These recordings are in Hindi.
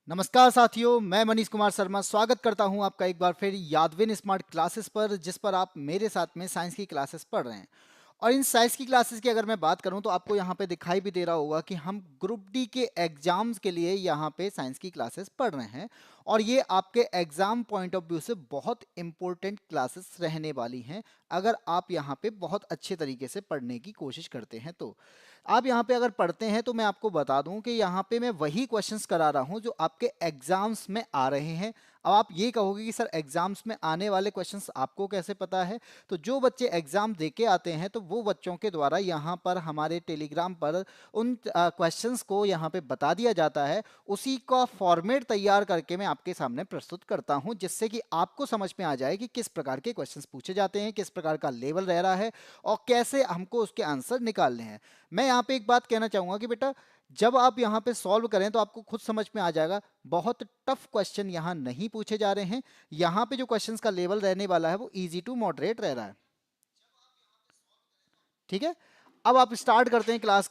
नमस्कार साथियों, मैं मनीष कुमार शर्मा स्वागत करता हूं आपका एक बार फिर यादविन स्मार्ट क्लासेस पर, जिस पर आप मेरे साथ में साइंस की क्लासेस पढ़ रहे हैं। और इन साइंस की क्लासेस की अगर मैं बात करूं तो आपको यहां पे दिखाई भी दे रहा होगा कि हम ग्रुप डी के एग्जाम्स के लिए यहां पे साइंस की क्लासेस पढ़ रहे हैं। और ये आपके एग्जाम पॉइंट ऑफ व्यू से बहुत इंपॉर्टेंट क्लासेस रहने वाली हैं, अगर आप यहां पे बहुत अच्छे तरीके से पढ़ने की कोशिश करते हैं तो। आप यहाँ पे अगर पढ़ते हैं तो मैं आपको बता दूं कि यहाँ पे मैं वही क्वेश्चंस करा रहा हूँ जो आपके एग्जाम्स में आ रहे हैं। अब आप ये कहोगे कि सर एग्जाम्स में आने वाले क्वेश्चंस आपको कैसे पता है? तो जो बच्चे एग्जाम दे के आते हैं तो वो बच्चों के द्वारा यहाँ पर हमारे टेलीग्राम पर उन क्वेश्चंस को यहाँ पे बता दिया जाता है। उसी का फॉर्मेट तैयार करके मैं आपके सामने प्रस्तुत करता हूँ, जिससे कि आपको समझ में आ जाए कि किस प्रकार के क्वेश्चंस पूछे जाते हैं, किस प्रकार का लेवल रह रहा है और कैसे हमको उसके आंसर निकालने हैं। मैं यहाँ पे एक बात कहना चाहूंगा कि बेटा, जब आप यहाँ पे सॉल्व करें तो आपको खुद समझ में आ जाएगा, बहुत टफ क्वेश्चन यहाँ नहीं पूछे जा रहे हैं। यहाँ पे जो क्वेश्चंस का लेवल रहने वाला है वो इजी टू मॉडरेट रह रहा है। ठीक है, अब आप स्टार्ट करते हैं क्लास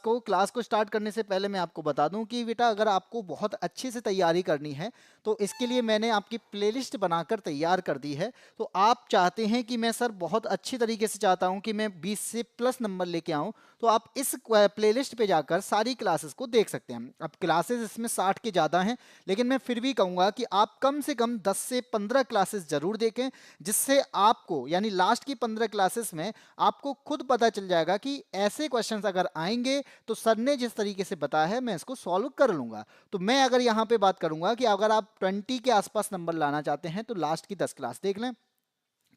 को स्टार्ट करने से पहले मैं आपको बता दूं कि बेटा, अगर आपको बहुत अच्छे से तैयारी करनी है तो इसके लिए मैंने आपकी प्लेलिस्ट बनाकर तैयार कर दी है। तो आप चाहते हैं कि मैं सर बहुत अच्छी तरीके से चाहता हूं कि मैं 20 से प्लस नंबर लेके आऊं, तो आप इस प्लेलिस्ट पे जाकर सारी क्लासेस को देख सकते हैं। अब क्लासेस इसमें 60 के ज़्यादा हैं, लेकिन मैं फिर भी कहूँगा कि आप कम से कम 10 से 15 क्लासेस ज़रूर देखें, जिससे आपको यानी लास्ट की 15 क्लासेस में आपको खुद पता चल जाएगा कि ऐसे क्वेश्चंस अगर आएंगे तो सर ने जिस तरीके से बताया है मैं इसको सॉल्व कर लूंगा। तो मैं अगर यहाँ पे बात करूंगा कि अगर आप 20 के आसपास नंबर लाना चाहते हैं तो लास्ट की 10 क्लास देख लें,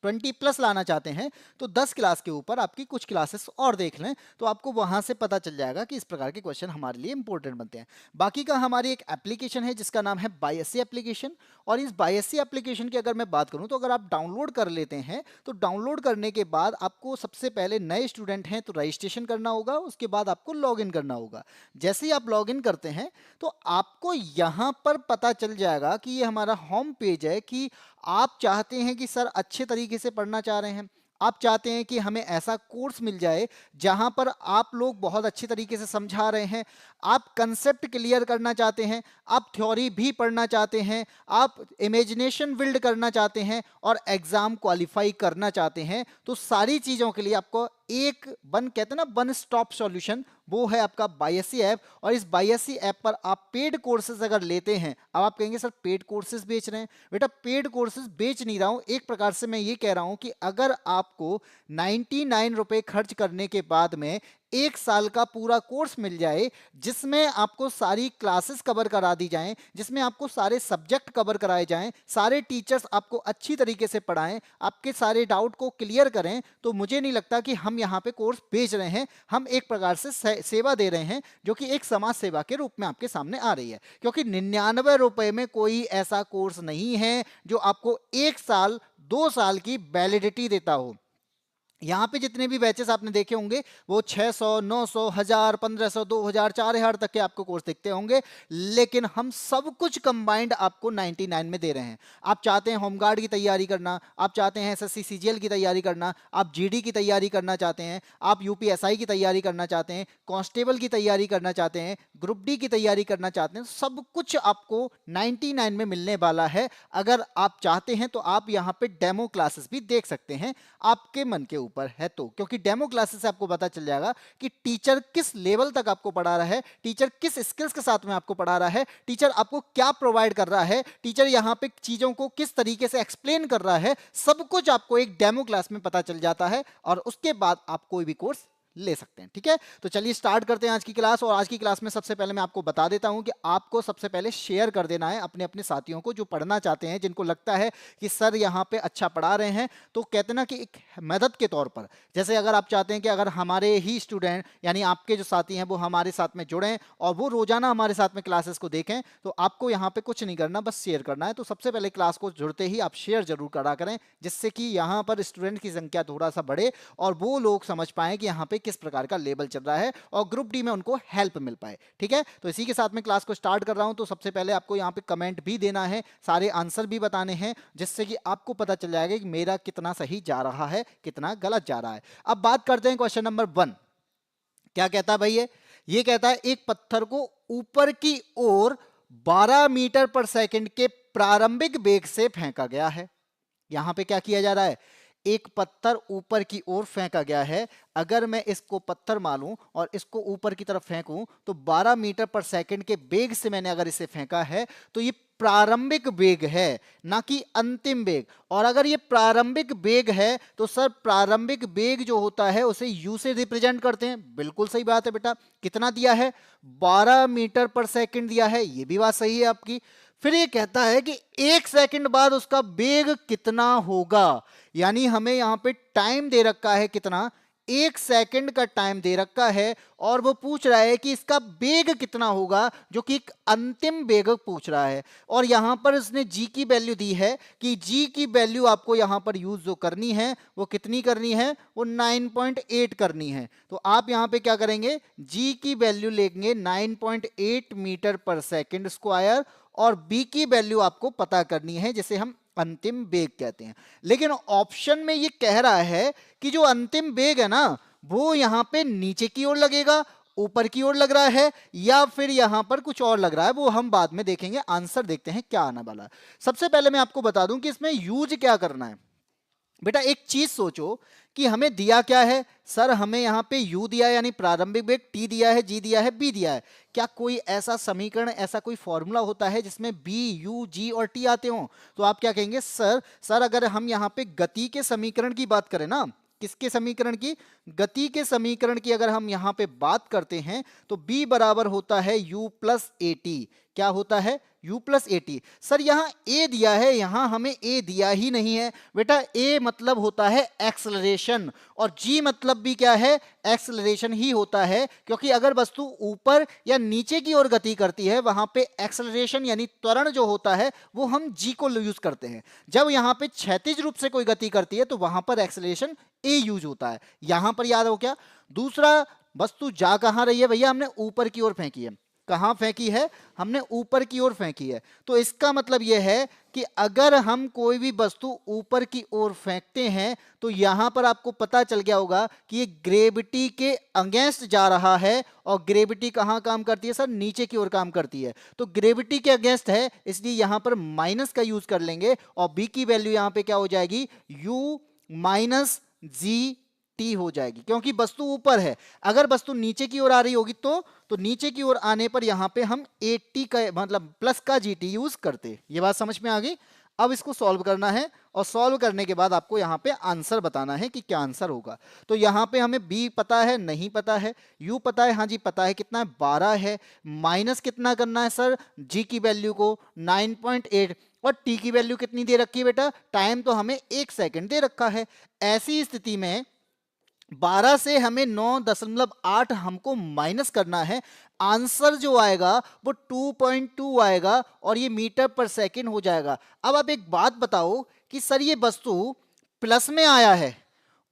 20 प्लस लाना चाहते हैं तो 10 क्लास के ऊपर आपकी कुछ क्लासेस और देख लें, तो आपको वहां से पता चल जाएगा कि इस प्रकार के क्वेश्चन हमारे लिए इंपॉर्टेंट बनते हैं। बाकी का हमारी एक एप्लीकेशन है जिसका नाम है बायसी एप्लीकेशन। और इस बायसी एप्लीकेशन की अगर मैं बात करूं तो अगर आप डाउनलोड कर लेते हैं तो डाउनलोड करने के बाद आपको सबसे पहले, नए स्टूडेंट हैं तो रजिस्ट्रेशन करना होगा, उसके बाद आपको लॉग इन करना होगा। जैसे ही आप लॉग इन करते हैं तो आपको यहां पर पता चल जाएगा कि ये हमारा होम पेज है, कि आप चाहते हैं कि सर अच्छे तरीके से पढ़ना चाह रहे हैं, आप चाहते हैं कि हमें ऐसा कोर्स मिल जाए जहां पर आप लोग बहुत अच्छे तरीके से समझा रहे हैं, आप कंसेप्ट क्लियर करना चाहते हैं, आप थ्योरी भी पढ़ना चाहते हैं, आप इमेजिनेशन बिल्ड करना चाहते हैं और एग्जाम क्वालिफाई करना चाहते हैं, तो सारी चीजों के लिए आपको एक कहते हैं ना, वन स्टॉप सॉल्यूशन, वो है आपका बायसी ऐप। और इस बायसी ऐप पर आप पेड कोर्सेज अगर लेते हैं, अब आप कहेंगे सर पेड कोर्सेज बेच रहे हैं। बेटा, पेड कोर्सेज बेच नहीं रहा हूं, एक प्रकार से मैं ये कह रहा हूं कि अगर आपको 99 रुपए खर्च करने के बाद में एक साल का पूरा कोर्स मिल जाए, जिसमें आपको सारी क्लासेस कवर करा दी जाएं, जिसमें आपको सारे सब्जेक्ट कवर कराए जाएं, सारे टीचर्स आपको अच्छी तरीके से पढ़ाएं, आपके सारे डाउट को क्लियर करें, तो मुझे नहीं लगता कि हम यहाँ पे कोर्स बेच रहे हैं, हम एक प्रकार से सेवा दे रहे हैं, जो कि एक समाज सेवा के रूप में आपके सामने आ रही है। क्योंकि 99 रुपए में कोई ऐसा कोर्स नहीं है जो आपको 1 साल 2 साल की वैलिडिटी देता हो। यहाँ पे जितने भी बैचेस आपने देखे होंगे वो 600, 900, 1000, 1500, 2000, 4000 तक के आपको कोर्स दिखते होंगे, लेकिन हम सब कुछ कंबाइंड आपको 99 में दे रहे हैं। आप चाहते हैं होमगार्ड की तैयारी करना, आप चाहते हैं एसएससी सीजीएल की तैयारी करना, आप जीडी की तैयारी करना चाहते हैं, आप यूपीएसआई की तैयारी करना चाहते हैं, कांस्टेबल की तैयारी करना चाहते हैं, ग्रुप डी की तैयारी करना चाहते हैं, सब कुछ आपको 99 में मिलने वाला है। अगर आप चाहते हैं तो आप यहाँ पे डेमो क्लासेस भी देख सकते हैं, आपके मन के ऊपर है तो। क्योंकि डेमो क्लासेस से आपको पता चल जाएगा कि टीचर किस लेवल तक आपको पढ़ा रहा है, टीचर किस स्किल्स के साथ में आपको पढ़ा रहा है, टीचर आपको क्या प्रोवाइड कर रहा है, टीचर यहाँ पे चीजों को किस तरीके से एक्सप्लेन कर रहा है, सब कुछ आपको एक डेमो क्लास में पता चल जाता है। और उसके बाद आप कोई भी कोर्स ले सकते हैं। ठीक है, तो चलिए स्टार्ट करते हैं आज की क्लास। और आज की क्लास में सबसे पहले मैं आपको बता देता हूं कि आपको सबसे पहले शेयर कर देना है अपने अपने साथियों को, जो पढ़ना चाहते हैं, जिनको लगता है कि सर यहाँ पे अच्छा पढ़ा रहे हैं। तो कहते ना कि एक मदद के तौर पर, जैसे अगर आप चाहते हैं कि अगर हमारे ही स्टूडेंट यानी आपके जो साथी हैं वो हमारे साथ में जुड़ें और वो रोजाना हमारे साथ में क्लासेस को देखें, तो आपको यहाँ पे कुछ नहीं करना, बस शेयर करना है। तो सबसे पहले क्लास को जुड़ते ही आप शेयर जरूर करा करें, जिससे कि यहाँ पर स्टूडेंट की संख्या थोड़ा सा बढ़े और वो लोग समझ पाए कि यहाँ पे किस प्रकार का लेवल चल रहा है और ग्रुप डी में उनको हेल्प मिल पाए। ठीक है, तो इसी के साथ में क्लास को स्टार्ट कर रहा हूं। तो सबसे पहले आपको यहाँ पे कमेंट भी देना है, सारे आंसर भी बताने हैं, जिससे कि आपको पता चल जाएगा कि मेरा कितना सही जा रहा है, कितना गलत जा रहा है। अब बात करते हैं क्वेश्चन नंबर 1। क्या कहता है भाई? ये कहता है एक पत्थर को ऊपर की ओर 12 मीटर पर सेकंड के प्रारंभिक वेग से फेंका गया है। यहां पे क्या किया जा रहा है, एक पत्थर ऊपर की ओर फेंका गया है। अगर मैं इसको पत्थर मानूं और इसको ऊपर की तरफ फेंकूं तो 12 मीटर पर सेकंड के वेग से मैंने अगर इसे फेंका है तो ये प्रारंभिक वेग है, ना कि अंतिम वेग। और अगर ये प्रारंभिक वेग है तो सर प्रारंभिक वेग जो होता है उसे u से रिप्रेजेंट करते हैं। बिल्कुल सही बात है बेटा। कितना दिया है, 12 मीटर पर सेकंड दिया है, ये भी बात सही है आपकी। फिर ये कहता है कि 1 सेकंड बाद उसका वेग कितना होगा, यानी हमें यहां पे टाइम दे रखा है कितना, 1 सेकंड का टाइम दे रखा है और वो पूछ रहा है कि इसका वेग कितना होगा, जो कि एक अंतिम वेग पूछ रहा है। और यहां पर इसने g की वैल्यू दी है कि g की वैल्यू आपको यहां पर यूज जो करनी है वो कितनी करनी है, वो 9.8 करनी है। तो आप यहां पे क्या करेंगे, g की वैल्यू लेंगे 9.8 मीटर पर सेकंड स्क्वायर और b की वैल्यू आपको पता करनी है जिसे हम अंतिम वेग कहते हैं। लेकिन ऑप्शन में ये कह रहा है कि जो अंतिम वेग है ना वो यहां पे नीचे की ओर लगेगा, ऊपर की ओर लग रहा है, या फिर यहां पर कुछ और लग रहा है, वो हम बाद में देखेंगे। आंसर देखते हैं क्या आने वाला है। सबसे पहले मैं आपको बता दूं कि इसमें यूज क्या करना है। बेटा एक चीज सोचो कि हमें दिया क्या है, सर हमें यहाँ पे u दिया है यानी प्रारंभिक वेग, t दिया है, g दिया है, b दिया है। क्या कोई ऐसा समीकरण, ऐसा कोई फॉर्मूला होता है जिसमें b, u, g और t आते हों? तो आप क्या कहेंगे, सर अगर हम यहाँ पे गति के समीकरण की बात करें ना, किसके समीकरण की, गति के समीकरण की अगर हम यहाँ पे बात करते हैं तो b बराबर होता है u प्लस ए टी। क्या होता है, u plus A T. Sir यहाँ a दिया है, यहाँ हमें a दिया ही नहीं है बेटा। a मतलब होता है एक्सेलरेशन और g मतलब भी क्या है, एक्सेलरेशन ही होता है, क्योंकि अगर वस्तु ऊपर या नीचे की ओर गति करती है वहां पे एक्सेलरेशन यानी त्वरण जो होता है वो हम g को यूज करते हैं। जब यहाँ पे क्षैतिज रूप से कोई गति करती है तो वहां पर एक्सेलरेशन a यूज होता है। यहां पर याद हो क्या। दूसरा, वस्तु जा कहां रही है भैया, हमने ऊपर की ओर फेंकी है। कहां फेंकी है, हमने ऊपर की ओर फेंकी है। तो इसका मतलब यह है कि अगर हम कोई भी वस्तु ऊपर की ओर फेंकते हैं तो यहां पर आपको पता चल गया होगा कि ये ग्रेविटी के अगेंस्ट जा रहा है। और ग्रेविटी कहां काम करती है सर, नीचे की ओर काम करती है। तो ग्रेविटी के अगेंस्ट है, इसलिए यहां पर माइनस का यूज कर लेंगे और बी की वैल्यू यहां पे क्या हो जाएगी, u माइनस जी टी हो जाएगी, क्योंकि वस्तु ऊपर है। अगर वस्तु नीचे की ओर आ रही होगी तो नीचे की ओर आने पर यहां पे हम 80 का मतलब प्लस का जीटी यूज करते। ये बात समझ में आ गई। अब इसको सॉल्व करना है और सॉल्व करने के बाद आपको यहां पे आंसर बताना है कि क्या आंसर होगा। तो यहां पे हमें बी पता है, नहीं पता है, यू पता है, हाँ जी पता है, कितना है 12 है, माइनस कितना करना है सर, जी की वैल्यू को 9.8 और टी की वैल्यू कितनी दे रखी है बेटा, टाइम तो हमें 1 सेकंड दे रखा है। ऐसी स्थिति में 12 से हमें 9.8 हमको माइनस करना है। आंसर जो आएगा वो 2.2 आएगा और ये मीटर पर सेकंड हो जाएगा। अब आप एक बात बताओ कि सर ये वस्तु प्लस में आया है,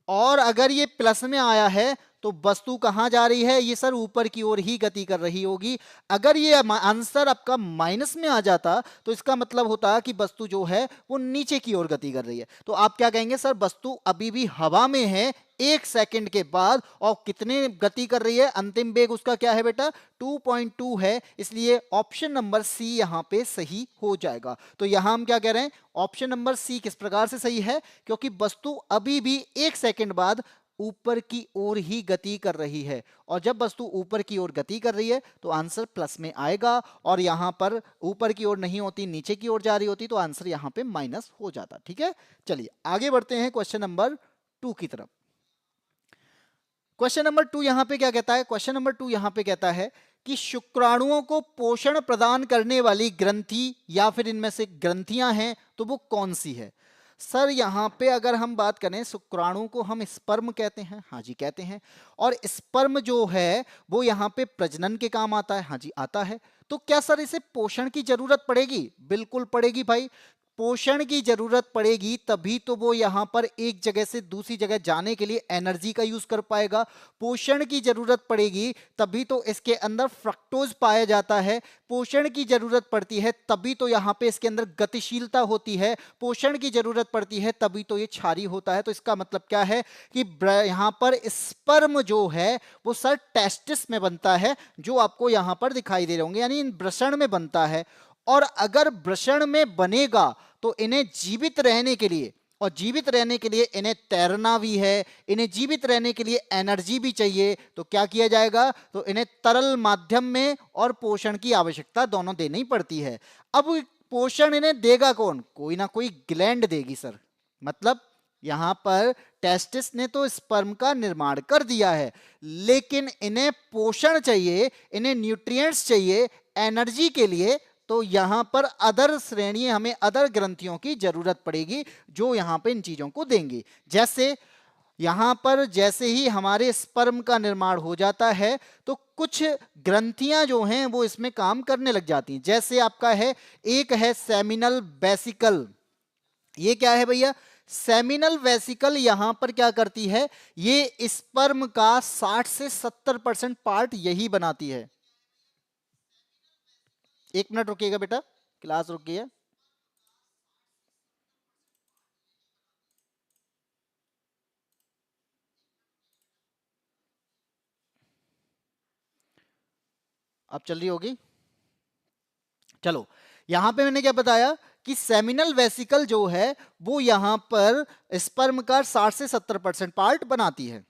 और अगर ये प्लस में आया है तो वस्तु कहां जा रही है, ये सर ऊपर की ओर ही गति कर रही होगी। अगर ये आंसर आपका माइनस में आ जाता तो इसका मतलब होता कि वस्तु जो है वो नीचे की ओर गति कर रही है। तो आप क्या कहेंगे, सर वस्तु अभी भी हवा में है 1 सेकंड के बाद और कितने गति कर रही है, अंतिम वेग उसका क्या है बेटा 2.2 है। इसलिए ऑप्शन नंबर सी यहां पे सही हो जाएगा। तो यहां हम क्या कह रहे हैं, ऑप्शन नंबर सी किस प्रकार से सही है, क्योंकि वस्तु अभी भी 1 सेकंड बाद ऊपर की ओर ही गति कर रही है, और जब वस्तु ऊपर की ओर गति कर रही है तो आंसर प्लस में आएगा, और यहां पर ऊपर की ओर नहीं होती, नीचे की ओर जा रही होती तो आंसर यहां पे माइनस हो जाता। ठीक है, चलिए आगे बढ़ते हैं क्वेश्चन नंबर 2 की तरफ। क्वेश्चन नंबर 2 यहां पे क्या कहता है, क्वेश्चन नंबर 2 यहां पे कहता है कि शुक्राणुओं को पोषण प्रदान करने वाली ग्रंथि या फिर इनमें से ग्रंथियां हैं तो वो कौन सी है। सर यहाँ पे अगर हम बात करें, शुक्राणु को हम स्पर्म कहते हैं, हाँ जी कहते हैं, और स्पर्म जो है वो यहाँ पे प्रजनन के काम आता है, हाँ जी आता है। तो क्या सर इसे पोषण की जरूरत पड़ेगी, बिल्कुल पड़ेगी भाई। पोषण की जरूरत पड़ेगी तभी तो वो यहां पर एक जगह से दूसरी जगह जाने के लिए एनर्जी का यूज कर पाएगा। पोषण की जरूरत पड़ेगी तभी तो इसके अंदर फ्रक्टोज पाया जाता है। पोषण की जरूरत पड़ती है तभी तो यहां पे इसके अंदर गतिशीलता होती है। पोषण की जरूरत पड़ती है तभी तो ये क्षारीय होता है। तो इसका मतलब क्या है कि यहां पर स्पर्म जो है वो सर टेस्टिस में बनता है, जो आपको यहां पर दिखाई दे रहे होंगे, यानी वृषण में बनता है। और अगर वृषण में बनेगा तो इन्हें जीवित रहने के लिए, और जीवित रहने के लिए इन्हें तैरना भी है, इन्हें जीवित रहने के लिए एनर्जी भी चाहिए, तो क्या किया जाएगा, तो इन्हें तरल माध्यम में और पोषण की आवश्यकता दोनों देनी पड़ती है। अब पोषण इन्हें देगा कौन, कोई ना कोई ग्लैंड देगी सर। मतलब यहां पर टेस्टिस ने तो स्पर्म का निर्माण कर दिया है, लेकिन इन्हें पोषण चाहिए, इन्हें न्यूट्रिएंट्स चाहिए एनर्जी के लिए, तो यहां पर अदर श्रेणी, हमें अदर ग्रंथियों की जरूरत पड़ेगी जो यहां पे इन चीजों को देंगी। जैसे यहां पर जैसे ही हमारे स्पर्म का निर्माण हो जाता है तो कुछ ग्रंथियां जो हैं वो इसमें काम करने लग जाती हैं। जैसे आपका है, एक है सेमिनल वेसिकल। ये क्या है भैया, सेमिनल वेसिकल यहां पर क्या करती है, ये स्पर्म का 60 से 70% पार्ट यही बनाती है। एक मिनट रुकिएगा बेटा, क्लास रुक गई है। अब चल रही होगी, चलो। यहां पे मैंने क्या बताया कि सेमिनल वेसिकल जो है वो यहां पर स्पर्म का 60 से 70% पार्ट बनाती है,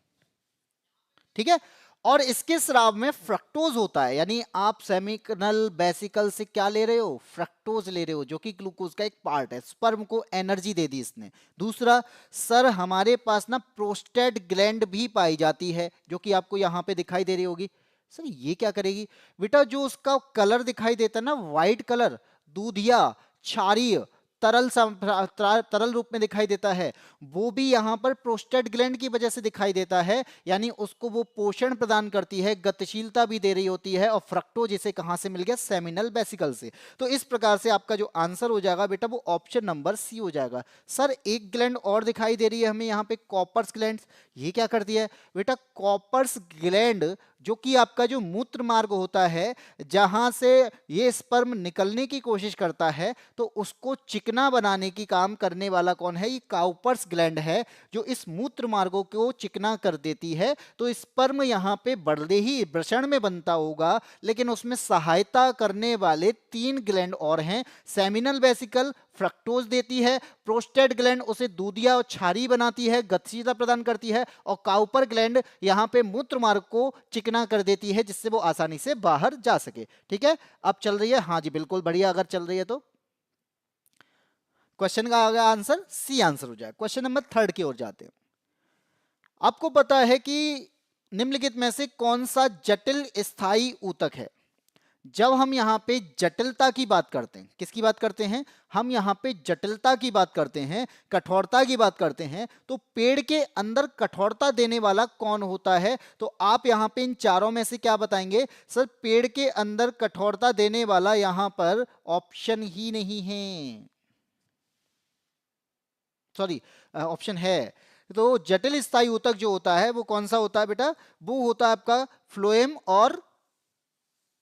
ठीक है। और इसके स्राव में फ्रक्टोज होता है, यानी आप सेमिनल वेसिकल से क्या ले रहे हो, फ्रक्टोज ले रहे हो, जो कि ग्लूकोज का एक पार्ट है। स्पर्म को एनर्जी दे दी इसने। दूसरा, सर हमारे पास ना प्रोस्टेट ग्लैंड भी पाई जाती है, जो कि आपको यहां पे दिखाई दे रही होगी। सर ये क्या करेगी बेटा, जो उसका कलर दिखाई देता है ना, व्हाइट कलर, दूधिया, क्षारीय, तरल रूप में दिखाई देता है, वो भी यहां पर प्रोस्टेट ग्लैंड की वजह से दिखाई देता है। यानी उसको वो पोषण प्रदान करती है, गतिशीलता भी दे रही होती है। और फ्रक्टोज इसे कहां से मिल गया, सेमिनल वेसिकल से। तो इस प्रकार से आपका जो आंसर हो जाएगा बेटा वो ऑप्शन नंबर सी हो जाएगा। सर एक ग्लैंड और दिखाई दे रही है हमें यहाँ पे, कॉपर्स ग्लैंड। ये क्या करती है बेटा, कॉपर्स ग्लैंड जो कि आपका जो मूत्र मार्ग होता है, जहां से ये स्पर्म निकलने की कोशिश करता है, तो उसको चिकना बनाने की काम करने वाला कौन है, ये काउपर्स ग्लैंड है, जो इस मूत्र मार्गों को चिकना कर देती है। तो स्पर्म यहां पे बढ़ते ही वृषण में बनता होगा, लेकिन उसमें सहायता करने वाले 3 ग्लैंड और हैं। सेमिनल वेसिकल फ्रक्टोज देती है, प्रोस्टेट ग्लैंड उसे दूधिया और क्षारीय बनाती है, गतिशीलता प्रदान करती है, और काउपर ग्लैंड यहां पे मूत्र मार्ग को चिकना कर देती है, जिससे वो आसानी से बाहर जा सके। ठीक है, अब चल रही है, हाँ जी बिल्कुल बढ़िया। अगर चल रही है तो क्वेश्चन का आगे आंसर सी आंसर हो जाए। क्वेश्चन नंबर 3 की ओर जाते हैं। आपको पता है कि निम्नलिखित में से कौन सा जटिल स्थायी ऊतक है। जब हम यहां पे जटिलता की बात करते हैं, किसकी बात करते हैं, हम यहां पे जटिलता की बात करते हैं, कठोरता की बात करते हैं, तो पेड़ के अंदर कठोरता देने वाला कौन होता है। तो आप यहां पे इन चारों में से क्या बताएंगे, सर पेड़ के अंदर कठोरता देने वाला यहां पर ऑप्शन ही नहीं है, सॉरी ऑप्शन है। तो जटिल स्थायी ऊतक जो होता है वो कौन सा होता है बेटा, वो होता है आपका फ्लोएम और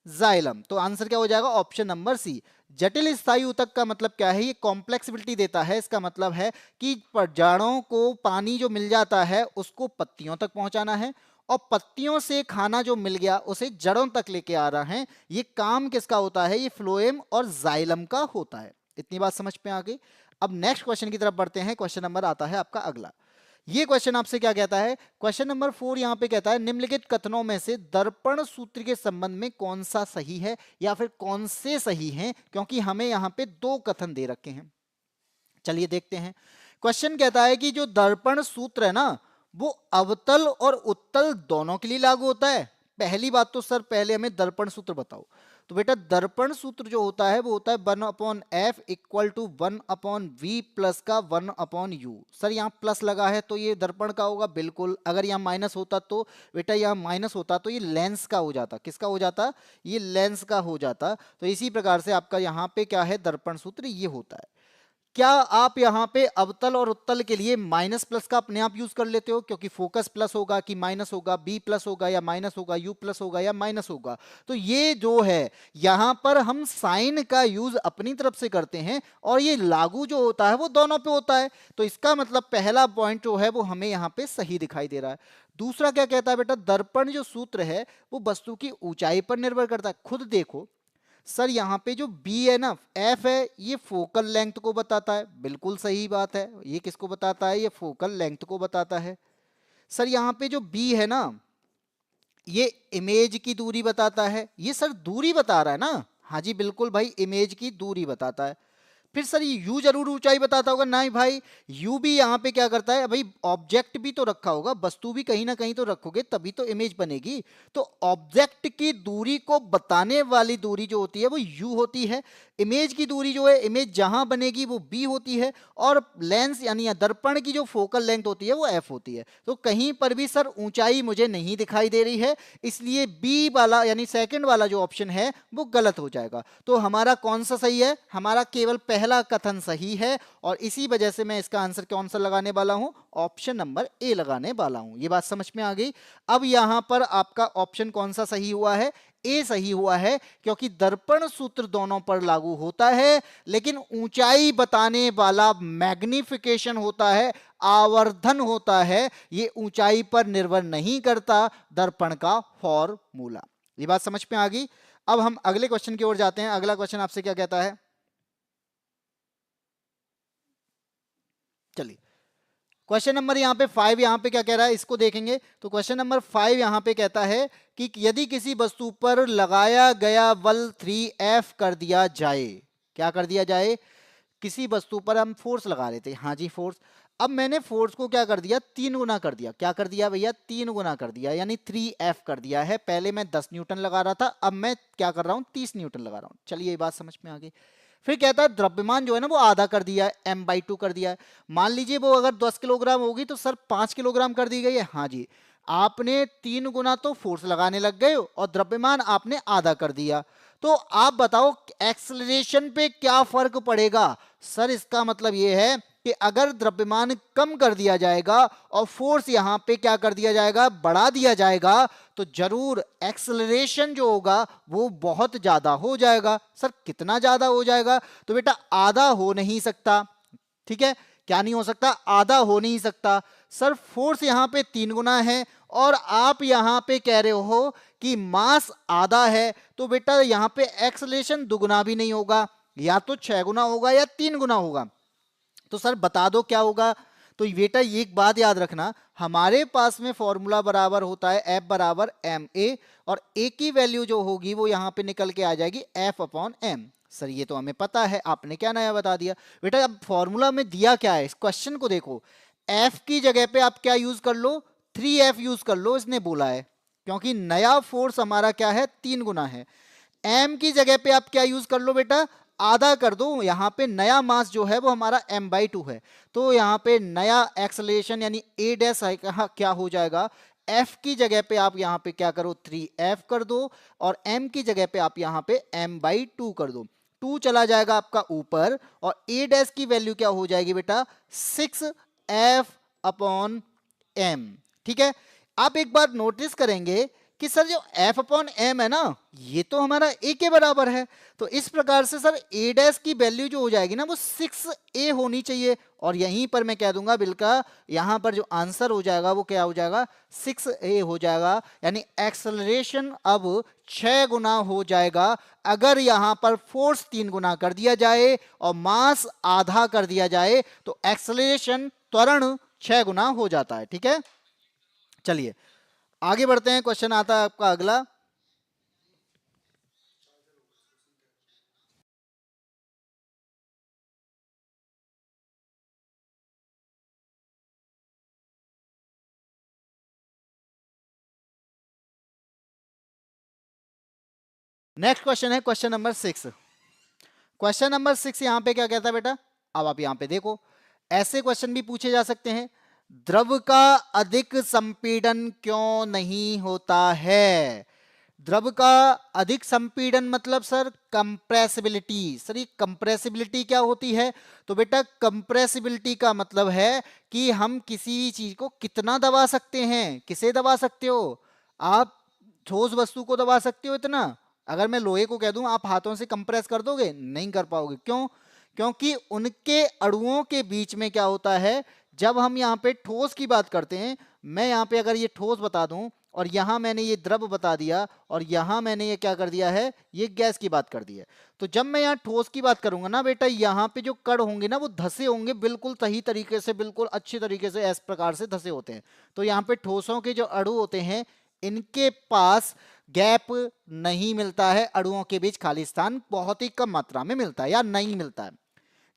जाइलम। तो आंसर क्या हो जाएगा, ऑप्शन नंबर सी। जटिल स्थायी ऊतक का मतलब क्या है, ये कॉम्प्लेक्सिबिलिटी देता है। इसका मतलब है कि जड़ों को पानी जो मिल जाता है उसको पत्तियों तक पहुंचाना है, और पत्तियों से खाना जो मिल गया उसे जड़ों तक लेके आ रहा है। ये काम किसका होता है, ये फ्लोएम और जाइलम का होता है। इतनी बात समझ में आ गई। अब नेक्स्ट क्वेश्चन की तरफ बढ़ते हैं। क्वेश्चन नंबर आता है आपका अगला। ये क्वेश्चन आपसे क्या कहता है, क्वेश्चन नंबर 4 यहां पे कहता है, निम्नलिखित कथनों में से दर्पण सूत्र के संबंध में कौन सा सही है, या फिर कौन से सही हैं, क्योंकि हमें यहां पे 2 कथन दे रखे हैं। चलिए देखते हैं। क्वेश्चन कहता है कि जो दर्पण सूत्र है ना, वो अवतल और उत्तल दोनों के लिए लागू होता है। पहली बात तो सर पहले हमें दर्पण सूत्र बताओ। तो बेटा दर्पण सूत्र जो होता है वो होता है 1/f equal to 1/v plus का 1/u। सर यहाँ प्लस लगा है तो ये दर्पण का होगा, बिल्कुल। अगर यहाँ माइनस होता तो बेटा, यहाँ माइनस होता तो ये लेंस का हो जाता। किसका हो जाता, ये लेंस का हो जाता। तो इसी प्रकार से आपका यहाँ पे क्या है, दर्पण सूत्र ये होता है। क्या आप यहाँ पे अवतल और उत्तल के लिए माइनस प्लस का अपने आप यूज कर लेते हो, क्योंकि फोकस प्लस होगा कि माइनस होगा, बी प्लस होगा या माइनस होगा, यू प्लस होगा या माइनस होगा। तो ये जो है यहाँ पर हम साइन का यूज अपनी तरफ से करते हैं और ये लागू जो होता है वो दोनों पे होता है। तो इसका मतलब पहला पॉइंट जो है वो हमें यहाँ पे सही दिखाई दे रहा है। दूसरा क्या कहता है बेटा, दर्पण जो सूत्र है वो वस्तु की ऊंचाई पर निर्भर करता है। खुद देखो सर, यहाँ पे जो B है ना, F है, ये फोकल लेंथ को बताता है, बिल्कुल सही बात है। ये किसको बताता है? ये फोकल लेंथ को बताता है। सर यहाँ पे जो B है ना, ये इमेज की दूरी बताता है। ये सर दूरी बता रहा है ना? हाँ जी बिल्कुल भाई, इमेज की दूरी बताता है। फिर सर ये यू जरूर ऊंचाई बताता होगा? नहीं भाई, यू भी यहाँ पे क्या करता है भाई, ऑब्जेक्ट भी तो रखा होगा, वस्तु भी कहीं ना कहीं तो रखोगे तभी तो इमेज बनेगी। तो ऑब्जेक्ट की दूरी को बताने वाली दूरी जो होती है वो यू होती है। इमेज की दूरी जो है, इमेज जहां बनेगी वो बी होती है। और लेंस यानी दर्पण की जो फोकल लेंथ होती है वो एफ होती है। तो कहीं पर भी सर ऊंचाई मुझे नहीं दिखाई दे रही है, इसलिए बी वाला यानी सेकंड वाला जो ऑप्शन है वो गलत हो जाएगा। तो हमारा कौन सा सही है? हमारा केवल पहला कथन सही है और इसी वजह से मैं इसका आंसर कौन सा लगाने वाला हूं? ऑप्शन नंबर ए लगाने वाला हूं। ये बात समझ में आ गई? अब यहां पर आपका ऑप्शन कौन सा सही हुआ है? ए सही हुआ है, क्योंकि दर्पण सूत्र दोनों पर लागू होता है, लेकिन ऊंचाई बताने वाला मैग्निफिकेशन होता है, आवर्धन होता है, ये ऊंचाई पर निर्भर नहीं करता दर्पण का फॉर्मूला। ये बात समझ में आ गई? अब हम अगले क्वेश्चन की ओर जाते हैं। अगला क्वेश्चन आपसे क्या कहता है? चलिए, क्वेश्चन नंबर यहाँ पे 5 यहाँ पे क्या कह रहा है इसको देखेंगे। तो क्वेश्चन नंबर 5 यहाँ पे कहता है कि यदि किसी वस्तु पर लगाया गया बल 3F कर दिया जाए। क्या कर दिया जाए? किसी वस्तु पर हम फोर्स लगा रहे थे, हाँ जी फोर्स। अब मैंने फोर्स को क्या कर दिया? 3 गुना कर दिया। क्या कर दिया भैया? 3 गुना कर दिया, यानी 3F कर दिया है। पहले मैं 10 न्यूटन लगा रहा था, अब मैं क्या कर रहा हूँ? 30 न्यूटन लगा रहा हूँ। चलिए ये बात समझ में आ गई। फिर कहता है द्रव्यमान जो है ना वो आधा कर दिया है, m/2 कर दिया है। मान लीजिए वो अगर 10 किलोग्राम होगी तो सर 5 किलोग्राम कर दी गई है। हाँ जी, आपने 3 गुना तो फोर्स लगाने लग गए और द्रव्यमान आपने आधा कर दिया। तो आप बताओ एक्सेलरेशन पे क्या फर्क पड़ेगा? सर इसका मतलब ये है कि अगर द्रव्यमान कम कर दिया जाएगा और फोर्स यहां पे क्या कर दिया जाएगा? बढ़ा दिया जाएगा, तो जरूर एक्सेलरेशन जो होगा वो बहुत ज्यादा हो जाएगा। सर कितना ज्यादा हो जाएगा? तो बेटा आधा हो नहीं सकता। ठीक है, क्या नहीं हो सकता? आधा हो नहीं सकता। सर फोर्स यहां पे 3 गुना है और आप यहां पे कह रहे हो कि मास आधा है, तो बेटा यहां पे एक्सेलरेशन दुगुना भी नहीं होगा, या तो 6 गुना होगा या 3 गुना होगा। तो सर बता दो क्या होगा? तो बेटा एक बात याद रखना, हमारे पास में फॉर्मूला बराबर होता है F बराबर ma, और A की वैल्यू जो होगी वो यहाँ पे निकल के आ जाएगी F/m। सर ये तो हमें पता है, आपने क्या नया बता दिया? बेटा अब फॉर्मूला में दिया क्या है, इस क्वेश्चन को देखो। F की जगह पे आप क्या यूज कर लो? 3F यूज कर लो, इसने बोला है, क्योंकि नया फोर्स हमारा क्या है? 3 गुना है। m की जगह पे आप क्या यूज कर लो बेटा? आधा कर दो। यहाँ पे नया मास जो है वो हमारा m/2 है, तो यहाँ पे नया एक्सलेशन यानी a डैश क्या हो जाएगा? f की जगह पे आप यहाँ पे क्या करो? 3F कर दो, और m की जगह पे आप यहाँ पे m/2 कर दो। 2 चला जाएगा आपका ऊपर, और a डैश की वैल्यू क्या हो जाएगी बेटा? 6F/m। ठीक है, आप एक बार नोटिस करेंगे कि सर जो F/m है ना, ये तो हमारा a के बराबर है। तो इस प्रकार से सर a डैश की वैल्यू जो हो जाएगी ना वो 6a होनी चाहिए, और यहीं पर मैं कह दूंगा बिल्कुल, यहां पर जो आंसर हो जाएगा वो क्या हो जाएगा? 6a हो जाएगा। यानी एक्सेलरेशन अब 6 गुना हो जाएगा अगर यहां पर फोर्स 3 गुना कर दिया जाए और मास आधा कर दिया जाए, तो एक्सेलरेशन त्वरण 6 गुना हो जाता है। ठीक है, चलिए आगे बढ़ते हैं। क्वेश्चन आता है आपका अगला। नेक्स्ट क्वेश्चन है क्वेश्चन नंबर 6। क्वेश्चन नंबर 6 यहां पे क्या कहता है बेटा? अब आप यहां पे देखो, ऐसे क्वेश्चन भी पूछे जा सकते हैं। द्रव का अधिक संपीड़न क्यों नहीं होता है? द्रव का अधिक संपीड़न मतलब सर कंप्रेसिबिलिटी। सर ये कंप्रेसिबिलिटी क्या होती है? तो बेटा कंप्रेसिबिलिटी का मतलब है कि हम किसी चीज को कितना दबा सकते हैं। किसे दबा सकते हो? आप ठोस वस्तु को दबा सकते हो इतना। अगर मैं लोहे को कह दूं आप हाथों से कंप्रेस कर दोगे? नहीं कर पाओगे। क्यों? क्योंकि उनके अणुओं के बीच में क्या होता है, जब हम यहाँ पे ठोस की बात करते हैं, मैं यहाँ पे अगर ये ठोस बता दूं और यहाँ मैंने ये द्रव बता दिया और यहाँ मैंने ये क्या कर दिया है, ये गैस की बात कर दी है, तो जब मैं यहाँ ठोस की बात करूंगा ना बेटा, यहाँ पे जो कण होंगे ना वो धसे होंगे बिल्कुल सही तरीके से, बिल्कुल अच्छी तरीके से इस प्रकार से धसे होते हैं। तो यहाँ पे ठोसों के जो अणु होते हैं इनके पास गैप नहीं मिलता है, अणुओं के बीच खाली स्थान बहुत ही कम मात्रा में मिलता है या नहीं मिलता है।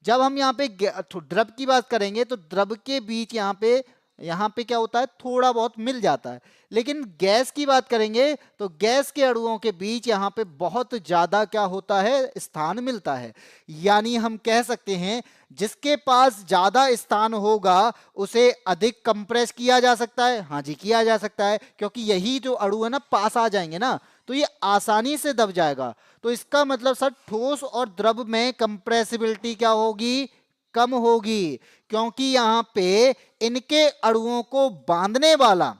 जब हम यहाँ पे द्रव की बात करेंगे तो द्रव के बीच यहाँ पे क्या होता है, थोड़ा बहुत मिल जाता है। लेकिन गैस की बात करेंगे तो गैस के अणुओं के बीच यहाँ पे बहुत ज्यादा क्या होता है, स्थान मिलता है। यानी हम कह सकते हैं जिसके पास ज्यादा स्थान होगा उसे अधिक कंप्रेस किया जा सकता है। हाँ जी किया जा सकता है, क्योंकि यही जो अणु है ना पास आ जाएंगे ना तो ये आसानी से दब जाएगा। तो इसका मतलब सर ठोस और द्रव में कंप्रेसिबिलिटी क्या होगी, कम होगी, क्योंकि यहां पे इनके अणुओं को बांधने वाला,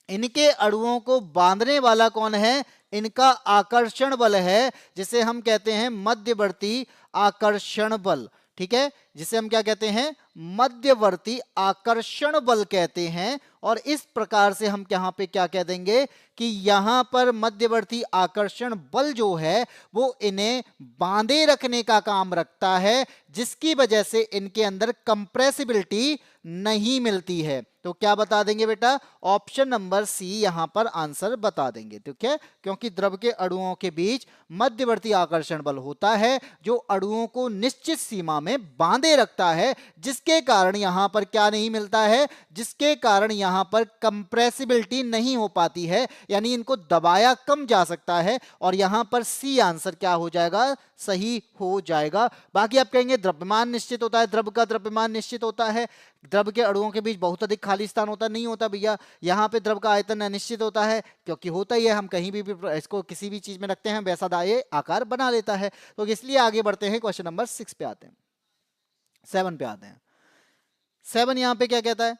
इनके अणुओं को बांधने वाला कौन है, इनका आकर्षण बल है, जिसे हम कहते हैं मध्यवर्ती आकर्षण बल। ठीक है, जिसे हम क्या कहते हैं, मध्यवर्ती आकर्षण बल कहते हैं। और इस प्रकार से हम यहां पे क्या कह देंगे कि यहां पर मध्यवर्ती आकर्षण बल जो है वो इन्हें बांधे रखने का काम रखता है, जिसकी वजह से इनके अंदर कंप्रेसिबिलिटी नहीं मिलती है। तो क्या बता देंगे बेटा, ऑप्शन नंबर सी यहां पर आंसर बता देंगे। ठीक है, क्योंकि द्रव के अणुओं के बीच मध्यवर्ती आकर्षण बल होता है जो अणुओं को निश्चित सीमा में बांधे रखता है, जिसके कारण यहां पर क्या नहीं मिलता है, जिसके कारण यहां पर कंप्रेसिबिलिटी नहीं हो पाती है, यानी इनको दबाया कम जा सकता है। और यहां पर सी आंसर क्या हो जाएगा, सही हो जाएगा। बाकी आप कहेंगे द्रव्यमान निश्चित होता है, द्रव का द्रव्यमान निश्चित होता है, द्रव के अणुओं के बीच बहुत अधिक खाली स्थान होता नहीं होता भैया। यहाँ पे द्रव का आयतन अनिश्चित होता है, क्योंकि होता ही है, हम कहीं भी इसको किसी भी चीज में रखते हैं वैसा दाये आकार बना लेता है। तो इसलिए आगे बढ़ते हैं, क्वेश्चन नंबर 6 पे आते हैं, 7 पे आते हैं। 7 यहाँ पे क्या कहता है,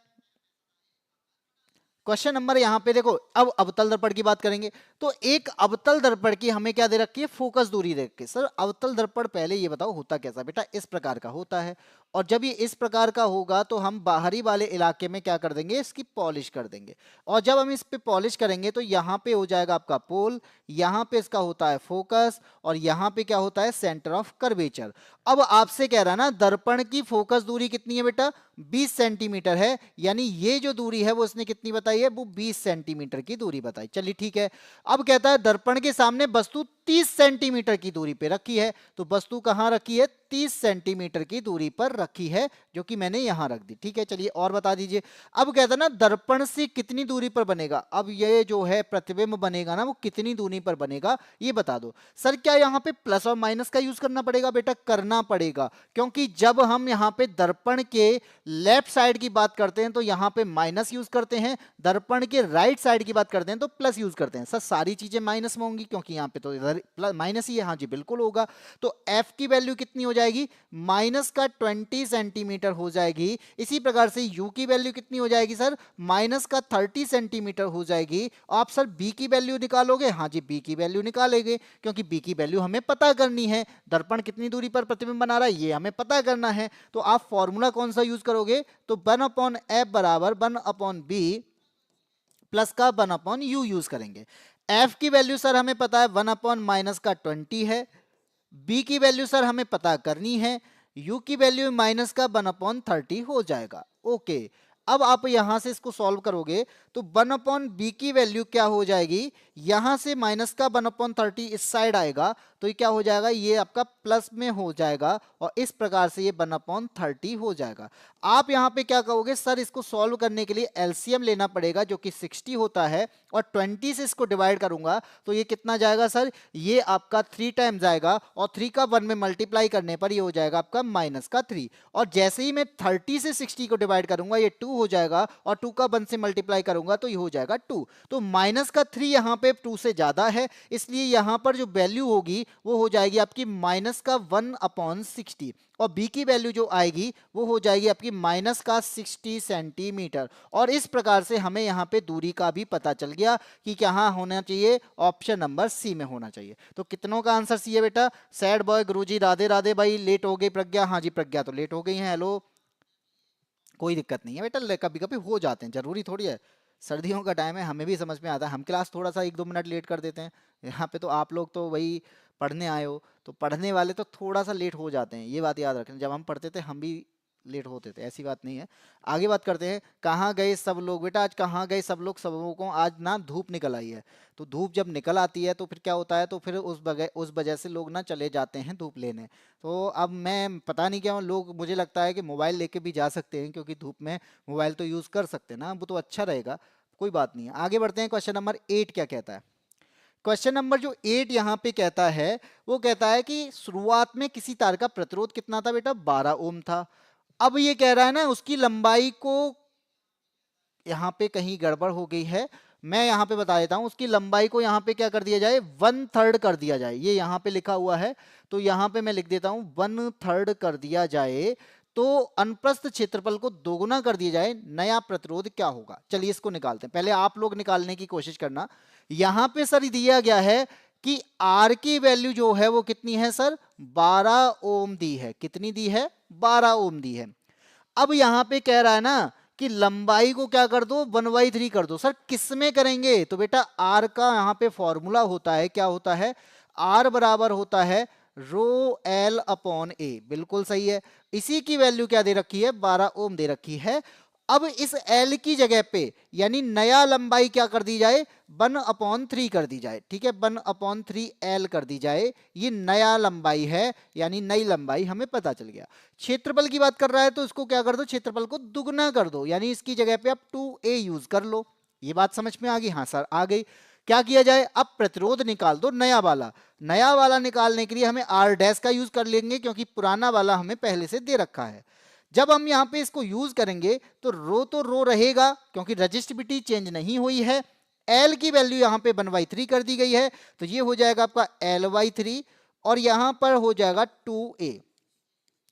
क्वेश्चन नंबर यहाँ पे देखो, अब अवतल दर्पण की बात करेंगे तो एक अवतल दर्पण की हमें क्या दे रखी है, फोकस दूरी दे रखी है। सर अवतल दर्पण पहले ये बताओ होता कैसा, बेटा इस प्रकार का होता है, और जब ये इस प्रकार का होगा तो हम बाहरी वाले इलाके में क्या कर देंगे, इसकी पॉलिश कर देंगे। और जब हम इस पे पॉलिश करेंगे तो यहाँ पे हो जाएगा आपका पोल, यहाँ पे इसका होता है फोकस, और यहाँ पे क्या होता है, सेंटर ऑफ कर्वेचर। अब आपसे कह रहा है ना दर्पण की फोकस दूरी कितनी है बेटा, 20 सेंटीमीटर है, यानी ये जो दूरी है वो इसने कितनी बताई है, वो 20 सेंटीमीटर की दूरी बताई। चलिए ठीक है, अब कहता है दर्पण के सामने वस्तु 30 सेंटीमीटर की दूरी पे रखी है, तो वस्तु कहां रखी है, 30 सेंटीमीटर की दूरी पर रखी है, जो कि मैंने यहां रख दी। ठीक है, चलिए और बता दीजिए। अब कहता है ना दर्पण से कितनी दूरी पर बनेगा, अब ये जो है प्रतिबिंब बनेगा ना वो कितनी दूरी पर बनेगा ये बता दो। सर क्या यहाँ पे प्लस और माइनस का यूज करना पड़ेगा, बेटा करना पड़ेगा, क्योंकि जब हम यहाँ पे दर्पण के लेफ्ट साइड की बात करते हैं तो यहाँ पे माइनस यूज करते हैं, दर्पण के राइट साइड की बात करते हैं तो प्लस यूज करते हैं। सर सारी चीजें माइनस में होंगी क्योंकि यहाँ पे तो इधर माइनस ही है, हाँ जी बिल्कुल होगा। तो एफ की वैल्यू कितनी हो जाएगी, माइनस का 20 सेंटीमीटर हो जाएगी। इसी प्रकार से यू की वैल्यू कितनी हो जाएगी सर, माइनस का 30 सेंटीमीटर हो जाएगी। आप सर बी की वैल्यू निकालोगे, हाँ जी बी की वैल्यू निकालेंगे, क्योंकि बी की वैल्यू हमें पता करनी है, दर्पण कितनी दूरी पर प्रतिबिंब बना रहा है ये हमें पता करना है। तो आप फॉर्मूला कौन सा यूज करोगे, तो 1/f बराबर 1/b प्लस का 1/u यूज करेंगे। f की वैल्यू सर हमें पता है 1/-20 है, b की वैल्यू सर हमें पता करनी है, u की वैल्यू माइनस का 1/30 हो जाएगा। ओके, अब आप यहां से इसको सॉल्व करोगे तो 1/b की वैल्यू क्या हो जाएगी, यहां से माइनस का 1/30 इस साइड आएगा तो ये क्या हो जाएगा, ये आपका प्लस में हो जाएगा, और इस प्रकार से ये 1/30 हो जाएगा। आप यहाँ पे क्या कहोगे, सर इसको सॉल्व करने के लिए एलसीएम लेना पड़ेगा जो कि 60 होता है, और 20 से इसको डिवाइड करूंगा तो ये कितना जाएगा सर, ये आपका 3 टाइम जाएगा, और 3 का 1 में मल्टीप्लाई करने पर ये हो जाएगा आपका -3। और जैसे ही मैं 30 से 60 को डिवाइड करूंगा ये 2 हो जाएगा, और 2 का 1 से मल्टीप्लाई करूंगा तो ये हो जाएगा 2। तो -3 यहाँ पे 2 से ज्यादा है, इसलिए यहाँ पर जो वैल्यू होगी वो हो जाएगी आपकी -1/60, और बी की वैल्यू जो आएगी वो हो जाएगी आपकी -60 सेंटीमीटर। और इस प्रकार से हमें यहाँ पे दूरी का भी पता चल गया कि कहाँ होना चाहिए, ऑप्शन नंबर सी में होना चाहिए। तो कितनों का आंसर सी है बेटा? सैड बॉय गुरुजी, राधे राधे भाई, लेट हो गई प्रज्ञा, हाँ जी प्रज्ञा तो लेट हो गई है, हेलो, कोई दिक्कत नहीं है बेटा, कभी कभी हो जाते हैं, जरूरी थोड़ी है, सर्दियों का टाइम है, हमें भी समझ में आता है, हम क्लास थोड़ा सा 1-2 मिनट लेट कर देते हैं। यहाँ पे तो आप लोग तो वही पढ़ने आए हो, तो पढ़ने वाले तो थोड़ा सा लेट हो जाते हैं, ये बात याद रखना। जब हम पढ़ते थे हम भी लेट होते थे, ऐसी बात नहीं है। आगे बात करते हैं, कहाँ गए सब लोग बेटा, आज कहाँ गए सब लोग, सब लोगों को आज ना धूप निकल आई है, तो धूप जब निकल आती है तो फिर क्या होता है, तो फिर उस वजह से लोग ना चले जाते हैं धूप लेने। तो अब मैं पता नहीं क्या, लोग मुझे लगता है कि मोबाइल लेके भी जा सकते हैं, क्योंकि धूप में मोबाइल तो यूज़ कर सकते हैं ना, वो तो अच्छा रहेगा, कोई बात नहीं है। आगे बढ़ते हैं, क्वेश्चन नंबर 8 क्या कहता है। क्वेश्चन नंबर जो 8 यहाँ पे कहता है, वो कहता है कि शुरुआत में किसी तार का प्रतिरोध कितना था बेटा, 12 ओम था। अब ये कह रहा है ना उसकी लंबाई को, यहाँ पे कहीं गड़बड़ हो गई है, मैं यहाँ पे बता देता हूँ, उसकी लंबाई को यहाँ पे क्या कर दिया जाए, 1/3 कर दिया जाए, ये यहाँ पे लिखा हुआ है, तो यहाँ पे मैं लिख देता हूँ 1/3 कर दिया जाए, तो अनुप्रस्थ क्षेत्रफल को दोगुना कर दिया जाए, नया प्रतिरोध क्या होगा। चलिए इसको निकालते हैं, पहले आप लोग निकालने की कोशिश करना। यहाँ पे सर दिया गया है कि आर की वैल्यू जो है वो कितनी है सर, 12 ओम दी है, कितनी दी है, 12 ओम दी है। अब यहाँ पे कह रहा है ना कि लंबाई को क्या कर दो, 1/3 कर दो। सर किस में करेंगे, तो बेटा आर का यहाँ पे फॉर्मूला होता है, क्या होता है, आर बराबर होता है रो एल अपॉन ए, बिल्कुल सही है। इसी की वैल्यू क्या दे रखी है, 12 ओम दे रखी है। अब इस एल की जगह पे यानी नया लंबाई क्या कर दी जाए, 1/3 कर दी जाए, ठीक है, 1/3 एल कर दी जाए, ये नया लंबाई है, यानी नई लंबाई हमें पता चल गया। क्षेत्रफल की बात कर रहा है तो इसको क्या कर दो, क्षेत्रफल को दुगना कर दो, यानी इसकी जगह पे आप 2a यूज कर लो। ये बात समझ में आ गई, हाँ सर आ गई। क्या किया जाए, अब प्रतिरोध निकाल दो नया वाला। नया वाला निकालने के लिए हमें आर डैश का यूज कर लेंगे, क्योंकि पुराना वाला हमें पहले से दे रखा है। जब हम यहाँ पे इसको यूज करेंगे तो रो रहेगा, क्योंकि रजिस्टिविटी चेंज नहीं हुई है। एल की वैल्यू यहाँ पे 1/3 कर दी गई है, तो ये हो जाएगा आपका L/3, और यहाँ पर हो जाएगा 2a।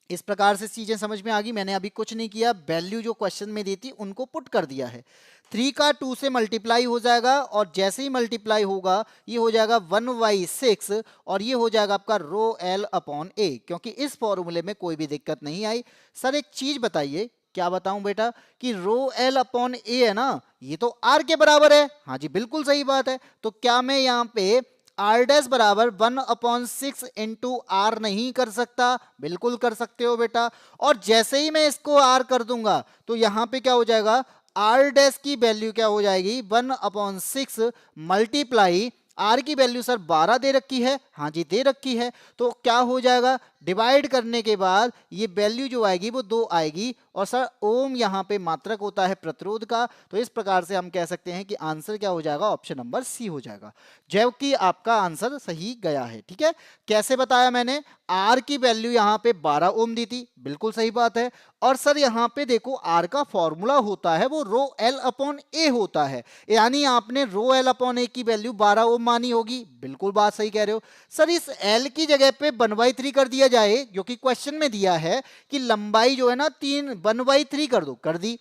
इस प्रकार से चीजें समझ में आ गई। मैंने अभी कुछ नहीं किया, वैल्यू जो क्वेश्चन में दी थी उनको पुट कर दिया है। 3 का 2 से मल्टीप्लाई हो जाएगा, और जैसे ही मल्टीप्लाई होगा ये हो जाएगा 1/6, और ये हो जाएगा आपका रो एल अपॉन ए, क्योंकि इस फॉर्मूले में कोई भी दिक्कत नहीं आई। सर एक चीज बताइए, क्या बताऊं बेटा, कि रो एल अपॉन ए है ना, ये तो आर के बराबर है, हाँ जी बिल्कुल सही बात है। तो क्या मैं यहाँ पे आर डैश बराबर 1/6 इंटू आर नहीं कर सकता, बिल्कुल कर सकते हो बेटा। और जैसे ही मैं इसको आर कर दूंगा तो यहां पे क्या हो जाएगा, आर डैश की वैल्यू क्या हो जाएगी, 1/6 मल्टीप्लाई आर की वैल्यू सर 12 दे रखी है, हाँ जी दे रखी है, तो क्या हो जाएगा, डिवाइड करने के बाद ये वैल्यू जो आएगी वो 2 आएगी। और सर ओम यहाँ पे मात्रक होता है प्रतिरोध का, तो इस प्रकार से हम कह सकते हैं कि आंसर क्या हो जाएगा, ऑप्शन नंबर सी हो जाएगा, जबकि आपका आंसर सही गया है। ठीक है, कैसे बताया मैंने, आर की वैल्यू यहाँ पे 12 ओम दी थी, बिल्कुल सही बात है। और सर यहाँ पे देखो आर का फॉर्मूला होता है वो रो एल अपॉन ए होता है, यानी आपने रो एल अपॉन ए की वैल्यू 12 ओम मानी होगी, बिल्कुल बात सही कह रहे हो। सर इस एल की जगह पे 1/3 कर दिया जाए, क्योंकि क्वेश्चन में दिया है कि लंबाई जो है ना 1/3 कर दो, कर दी,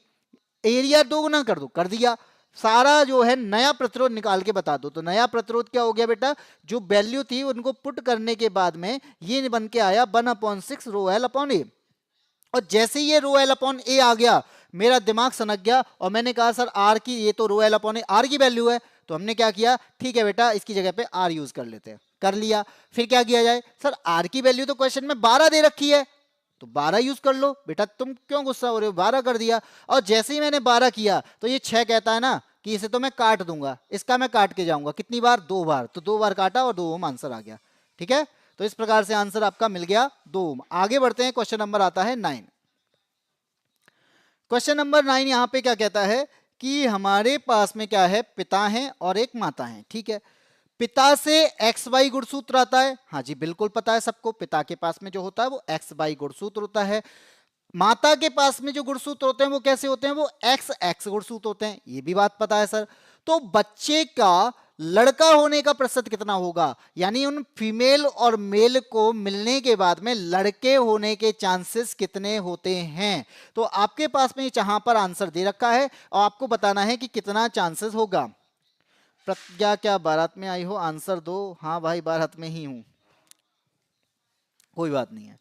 एरिया दोगुना कर दो, कर दिया। सारा जो है नया प्रतिरोध निकाल के बता दो, तो नया प्रतिरोध क्या हो गया बेटा, जो वैल्यू थी उनको पुट करने के बाद में ये बन के आया 1/6 रो एल अपॉन ए। और जैसे ये रो एल अपॉन ए आ गया, मेरा दिमाग सनक गया, और मैंने कहा सर आर की, ये तो rho L upon A R की वैल्यू है, तो हमने क्या किया, ठीक है बेटा इसकी जगह पे आर यूज कर लेते हैं, कर लिया। फिर क्या किया जाए, सर आर की वैल्यू तो क्वेश्चन में 12 दे रखी है, तो 12 यूज कर लो बेटा, तुम क्यों गुस्सा हो रहे हो, 12 कर दिया। और जैसे ही मैंने 12 किया तो ये 6 कहता है ना कि इसे तो मैं काट दूंगा, इसका मैं काट के जाऊंगा, कितनी बार, 2 बार, तो 2 बार काटा और 2 ओम आंसर आ गया। ठीक है, तो इस प्रकार से आंसर आपका मिल गया 2 ओम। आगे बढ़ते हैं, क्वेश्चन नंबर आता है 9। क्वेश्चन नंबर 9 यहाँ पे क्या कहता है कि हमारे पास में क्या है, पिता है और एक माता है, ठीक है। पिता से एक्स वाई गुणसूत्र आता है, हाँ जी बिल्कुल पता है सबको, पिता के पास में जो होता है वो एक्स वाई गुणसूत्र होता है। माता के पास में जो गुणसूत्र होते हैं वो कैसे होते हैं, वो एक्स एक्स गुणसूत्र होते हैं, ये भी बात पता है सर। तो बच्चे का लड़का होने का प्रतिशत कितना होगा, यानी उन फीमेल और मेल को मिलने के बाद में लड़के होने के चांसेस कितने होते हैं। तो आपके पास में यहां पर आंसर दे रखा है और आपको बताना है कि कितना चांसेस होगा। प्रज्ञा क्या बारात में आई हो, आंसर दो। हाँ भाई बारात में ही हूं, कोई बात नहीं है।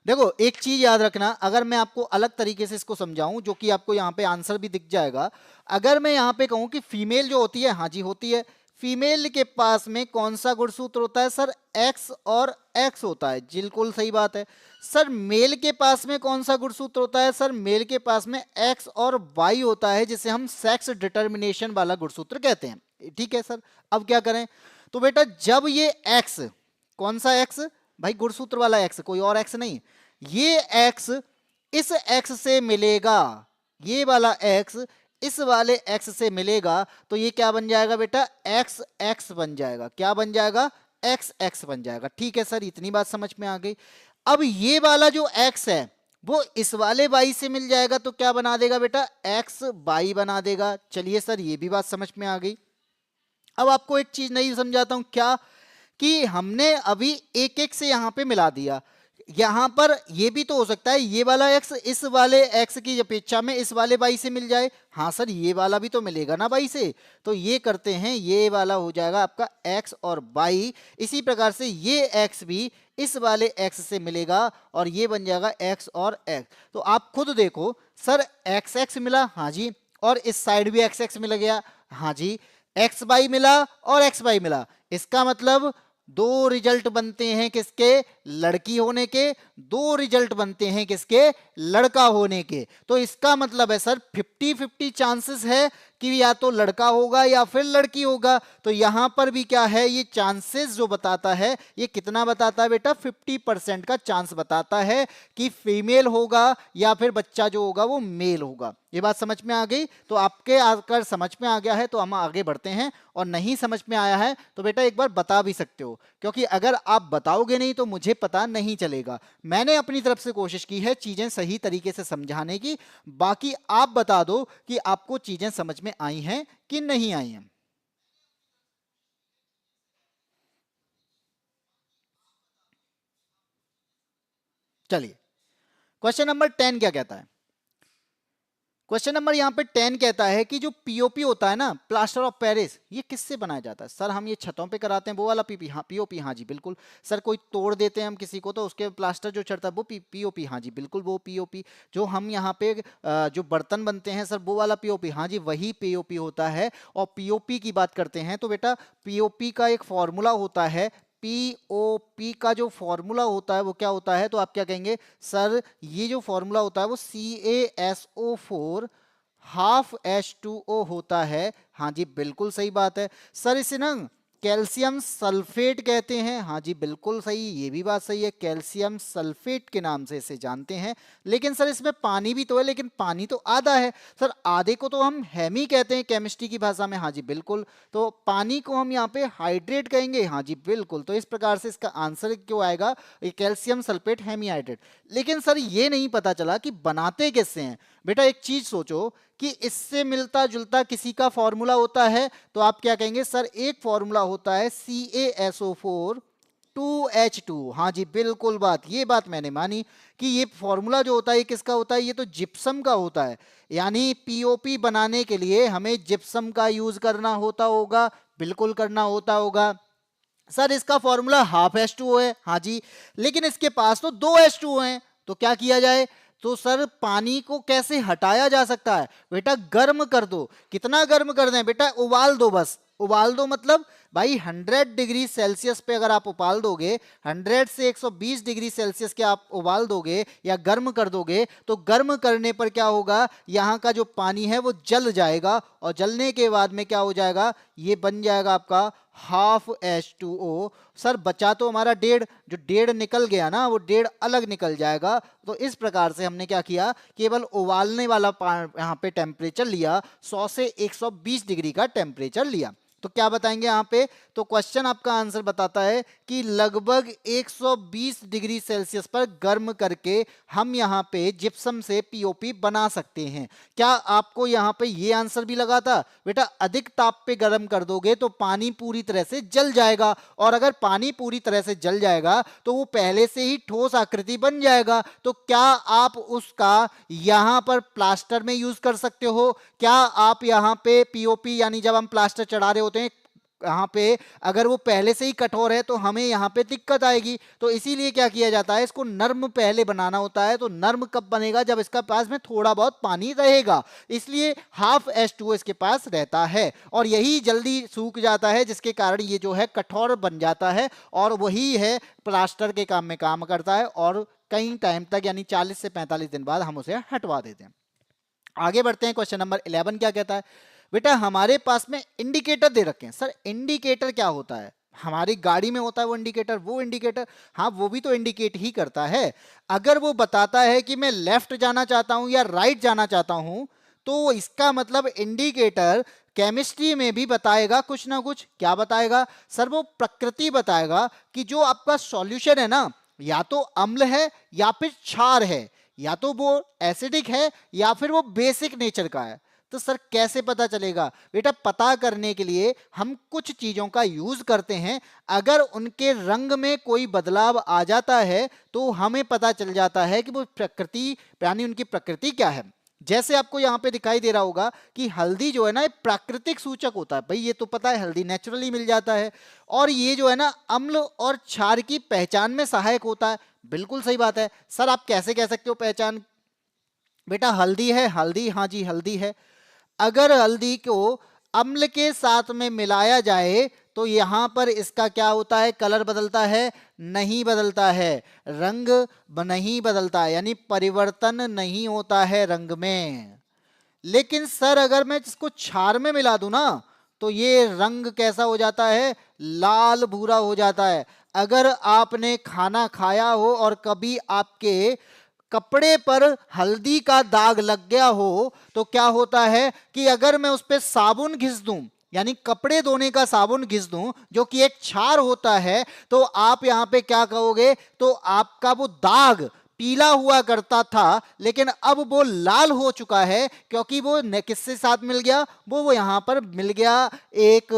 देखो एक चीज याद रखना, अगर मैं आपको अलग तरीके से इसको समझाऊं जो कि आपको यहाँ पे आंसर भी दिख जाएगा। अगर मैं यहाँ पे कहूं कि फीमेल जो होती है, हाँ जी होती है, फीमेल के पास में कौन सा गुणसूत्र होता है सर, एक्स और एक्स होता है, बिल्कुल सही बात है। सर मेल के पास में कौन सा गुणसूत्र होता है, सर मेल के पास में एक्स और वाई होता है, जिसे हम सेक्स डिटर्मिनेशन वाला गुणसूत्र कहते हैं, ठीक है सर। अब क्या करें, तो बेटा जब ये एक्स, कौन सा एक्स भाई, गुणसूत्र वाला एक्स, कोई और एक्स नहीं, ये एक्स इस एक्स से मिलेगा, ये वाला एक्स इस वाले एक्स से मिलेगा, तो ये क्या बन जाएगा बेटा, एक्स एक्स बन जाएगा, क्या बन जाएगा, एक्स एक्स बन जाएगा, ठीक है सर, इतनी बात समझ में आ गई। अब ये वाला जो एक्स है वो इस वाले बाई से मिल जाएगा, तो क्या बना देगा बेटा, एक्स बाई बना देगा। चलिए सर ये भी बात समझ में आ गई। अब आपको एक चीज नहीं समझाता हूं, क्या कि हमने अभी एक एक से यहां पे मिला दिया, यहां पर ये भी तो हो सकता है ये वाला एक्स इस वाले एक्स की अपेक्षा में इस वाले बाई से मिल जाए, हाँ सर ये वाला भी तो मिलेगा ना बाई से, तो ये करते हैं, ये वाला हो जाएगा आपका एक्स और बाई। इसी प्रकार से ये एक्स भी इस वाले एक्स से मिलेगा और ये बन जाएगा एक्स और एक्स। तो आप खुद देखो सर, एक्स एक्स मिला, हाँ जी, और इस साइड भी एक्स एक्स मिल गया, हाँ जी, एक्स बाई मिला और एक्स बाई मिला, इसका मतलब दो रिजल्ट बनते हैं किसके, लड़की होने के, दो रिजल्ट बनते हैं किसके, लड़का होने के। तो इसका मतलब है सर 50-50 चांसेस है कि या तो लड़का होगा या फिर लड़की होगा। तो यहां पर भी क्या है, ये चांसेस जो बताता है ये कितना बताता है बेटा, 50% का चांस बताता है कि फीमेल होगा या फिर बच्चा जो होगा वो मेल होगा। ये बात समझ में आ गई, तो आपके आकर समझ में आ गया है तो हम आगे बढ़ते हैं, और नहीं समझ में आया है तो बेटा एक बार बता भी सकते हो, क्योंकि अगर आप बताओगे नहीं तो मुझे पता नहीं चलेगा। मैंने अपनी तरफ से कोशिश की है चीजें सही तरीके से समझाने की, बाकी आप बता दो कि आपको चीजें समझ में आई हैं कि नहीं आई हैं। चलिए क्वेश्चन नंबर 10 क्या कहता है, क्वेश्चन नंबर यहाँ पे 10 कहता है कि जो पीओपी होता है ना, प्लास्टर ऑफ पेरिस, ये किससे बनाया जाता है। सर हम ये छतों पे कराते हैं वो वाला पीपी, हाँ पीओपी, हाँ जी बिल्कुल। सर कोई तोड़ देते हैं हम किसी को तो उसके प्लास्टर जो चढ़ता है वो पीओपी, हाँ जी बिल्कुल वो पीओपी। जो हम यहाँ पे जो बर्तन बनते हैं सर वो वाला पीओपी, हाँ जी वही पीओपी होता है। और पीओपी की बात करते हैं तो बेटा पीओपी का एक फॉर्मूला होता है, पीओपी का जो फॉर्मूला होता है वो क्या होता है, तो आप क्या कहेंगे सर, ये जो फॉर्मूला होता है वो CaSO4 हाफ H2O होता है, हाँ जी बिल्कुल सही बात है सर। इसे ना कैल्शियम सल्फेट कहते हैं, हाँ जी बिल्कुल सही, ये भी बात सही है, कैल्शियम सल्फेट के नाम से इसे जानते हैं। लेकिन सर इसमें पानी भी तो है, लेकिन पानी तो आधा है सर, आधे को तो हम हेमी कहते हैं केमिस्ट्री की भाषा में, हाँ जी बिल्कुल। तो पानी को हम यहाँ पे हाइड्रेट कहेंगे, हाँ जी बिल्कुल। तो इस प्रकार से इसका आंसर क्यों आएगा, ये कैल्शियम सल्फेट हेमी हाइड्रेट। लेकिन सर ये नहीं पता चला कि बनाते कैसे हैं। बेटा एक चीज सोचो कि इससे मिलता जुलता किसी का फॉर्मूला होता है, तो आप क्या कहेंगे सर, एक फॉर्मूला होता है CaSO4 2H2, हाँ जी बिल्कुल, ये बात मैंने मानी कि ये फॉर्मूला जो होता है ये किसका होता है, ये तो जिप्सम का होता है। यानी पीओपी बनाने के लिए हमें जिप्सम का यूज करना होता होगा, बिल्कुल करना होता होगा। सर इसका फॉर्मूला हाफ H2O है, हाँ जी, लेकिन इसके पास तो 2H2O है, तो क्या किया जाए, तो सर पानी को कैसे हटाया जा सकता है, बेटा गर्म कर दो। कितना गर्म कर दें बेटा, उबाल दो, बस उबाल दो, मतलब भाई 100 डिग्री सेल्सियस पे अगर आप उबाल दोगे, 100 से 120 डिग्री सेल्सियस के आप उबाल दोगे या गर्म कर दोगे, तो गर्म करने पर क्या होगा, यहाँ का जो पानी है वो जल जाएगा, और जलने के बाद में क्या हो जाएगा, ये बन जाएगा आपका हाफ H2O। सर बचा तो हमारा 1.5, जो 1.5 निकल गया ना, वो 1.5 अलग निकल जाएगा। तो इस प्रकार से हमने क्या किया, केवल उबालने वाला यहाँ पे टेम्परेचर लिया, 100 से 120 डिग्री का टेम्परेचर लिया। तो क्या बताएंगे यहाँ पे, तो क्वेश्चन आपका आंसर बताता है कि लगभग 120 डिग्री सेल्सियस पर गर्म करके हम यहाँ पे जिप्सम से पीओपी बना सकते हैं। क्या आपको यहाँ पे ये आंसर भी लगा था, बेटा अधिक ताप पे गर्म कर दोगे तो पानी पूरी तरह से जल जाएगा, और अगर पानी पूरी तरह से जल जाएगा तो वो पहले से ही ठोस आकृति बन जाएगा। तो क्या आप उसका यहाँ पर प्लास्टर में यूज कर सकते हो, क्या आप यहाँ पे पीओपी यानी जब हम प्लास्टर चढ़ा रहे होते हैं यहाँ पे, अगर वो पहले से ही कठोर है तो हमें यहाँ पे दिक्कत आएगी। तो इसीलिए क्या किया जाता है, इसको नर्म पहले बनाना होता है। तो नर्म कब बनेगा, जब इसका पास में थोड़ा बहुत पानी रहेगा, इसलिए हाफ H2O इसके पास रहता है, और यही जल्दी सूख जाता है, जिसके कारण ये जो है कठोर बन जाता है, और वही है प्लास्टर के काम में काम करता है, और कई टाइम तक यानी 40 से 45 दिन बाद हम उसे हटवा देते हैं। आगे बढ़ते हैं, क्वेश्चन नंबर 11 क्या कहता है, बेटा हमारे पास में इंडिकेटर दे रखे हैं। सर इंडिकेटर क्या होता है, हमारी गाड़ी में होता है वो इंडिकेटर, वो इंडिकेटर, हाँ वो भी तो इंडिकेट ही करता है। अगर वो बताता है कि मैं लेफ्ट जाना चाहता हूं या राइट जाना चाहता हूं, तो इसका मतलब इंडिकेटर केमिस्ट्री में भी बताएगा कुछ ना कुछ। क्या बताएगा सर, वो प्रकृति बताएगा कि जो आपका सॉल्यूशन है ना, या तो अम्ल है या फिर क्षार है, या तो वो एसिडिक है या फिर वो बेसिक नेचर का है। तो सर कैसे पता चलेगा, बेटा पता करने के लिए हम कुछ चीजों का यूज करते हैं। अगर उनके रंग में कोई बदलाव आ जाता है तो हमें पता चल जाता है कि वो प्रकृति यानी उनकी प्रकृति क्या है। जैसे आपको यहाँ पे दिखाई दे रहा होगा कि हल्दी जो है ना, प्राकृतिक सूचक होता है, भाई ये तो पता है, हल्दी नेचुरली मिल जाता है, और ये जो है ना अम्ल और क्षार की पहचान में सहायक होता है। बिल्कुल सही बात है। सर आप कैसे कह सकते हो पहचान, बेटा हल्दी है, हल्दी, हाँ जी हल्दी है, अगर हल्दी को अम्ल के साथ में मिलाया जाए तो यहां पर इसका क्या होता है, कलर बदलता है, नहीं बदलता है, रंग नहीं बदलता है, यानी परिवर्तन नहीं होता है रंग में। लेकिन सर अगर मैं इसको क्षार में मिला दूं ना, तो ये रंग कैसा हो जाता है, लाल भूरा हो जाता है। अगर आपने खाना खाया हो और कभी आपके कपड़े पर हल्दी का दाग लग गया हो, तो क्या होता है कि अगर मैं उस पर साबुन घिस दूं, यानी कपड़े धोने का साबुन घिस दूं जो कि एक क्षार होता है, तो आप यहां पे क्या कहोगे, तो आपका वो दाग पीला हुआ करता था लेकिन अब वो लाल हो चुका है, क्योंकि वो किससे साथ मिल गया, वो यहां पर मिल गया एक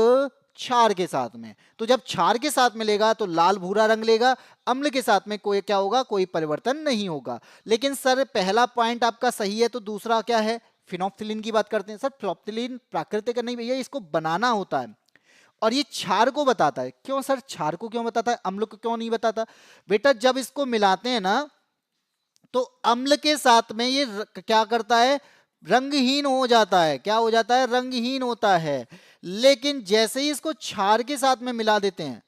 क्षार के साथ में। तो जब क्षार के साथ मिलेगा तो लाल भूरा रंग लेगा, अम्ल के साथ में कोई क्या होगा, कोई परिवर्तन नहीं होगा। लेकिन सर पहला पॉइंट आपका सही है, तो दूसरा क्या है, फिनोप्थिलीन की बात करते हैं। सर फिनोप्थिलीन प्राकृतिक नहीं भैया, इसको बनाना होता है, और ये क्षार को बताता है। क्यों सर, क्षार को क्यों बताता है, अम्ल को क्यों नहीं बताता, बेटा जब इसको मिलाते हैं ना, तो अम्ल के साथ में ये क्या करता है, रंगहीन हो जाता है। क्या हो जाता है, रंगहीन होता है। लेकिन जैसे ही इसको क्षार के साथ में मिला देते हैं,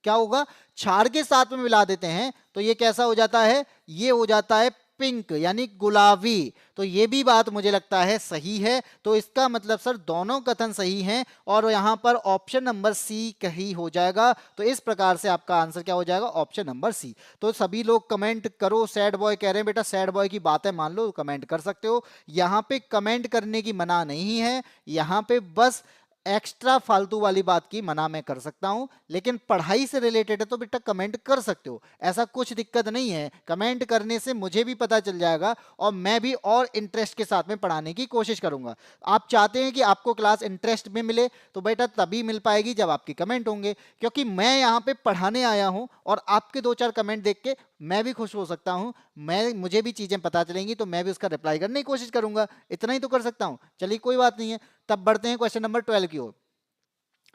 क्या होगा, क्षार के साथ में मिला देते हैं तो ये कैसा हो जाता है, ये हो जाता है पिंक यानी गुलाबी। तो ये भी बात मुझे लगता है सही है। तो इसका मतलब सर दोनों कथन सही हैं, और यहां पर ऑप्शन नंबर सी कही हो जाएगा। तो इस प्रकार से आपका आंसर क्या हो जाएगा, ऑप्शन नंबर सी। तो सभी लोग कमेंट करो, सैड बॉय कह रहे हैं, बेटा सैड बॉय की बातें मान लो, कमेंट कर सकते हो। यहाँ पे कमेंट करने की मना नहीं है, यहाँ पे बस एक्स्ट्रा फालतू वाली बात की मना मैं कर सकता हूं, लेकिन पढ़ाई से रिलेटेड है तो बेटा कमेंट कर सकते हो, ऐसा कुछ दिक्कत नहीं है। कमेंट करने से मुझे भी पता चल जाएगा और मैं भी और इंटरेस्ट के साथ में पढ़ाने की कोशिश करूंगा। आप चाहते हैं कि आपको क्लास इंटरेस्ट में मिले, तो बेटा तभी मिल पाएगी जब आपके कमेंट होंगे, क्योंकि मैं यहाँ पे पढ़ाने आया हूँ और आपके 2-4 कमेंट देख के मैं भी खुश हो सकता हूँ, मुझे भी चीजें पता चलेंगी तो मैं भी उसका रिप्लाई करने की कोशिश करूंगा। इतना ही तो कर सकता हूँ। चलिए कोई बात नहीं है, तब बढ़ते हैं क्वेश्चन नंबर 12 की ओर।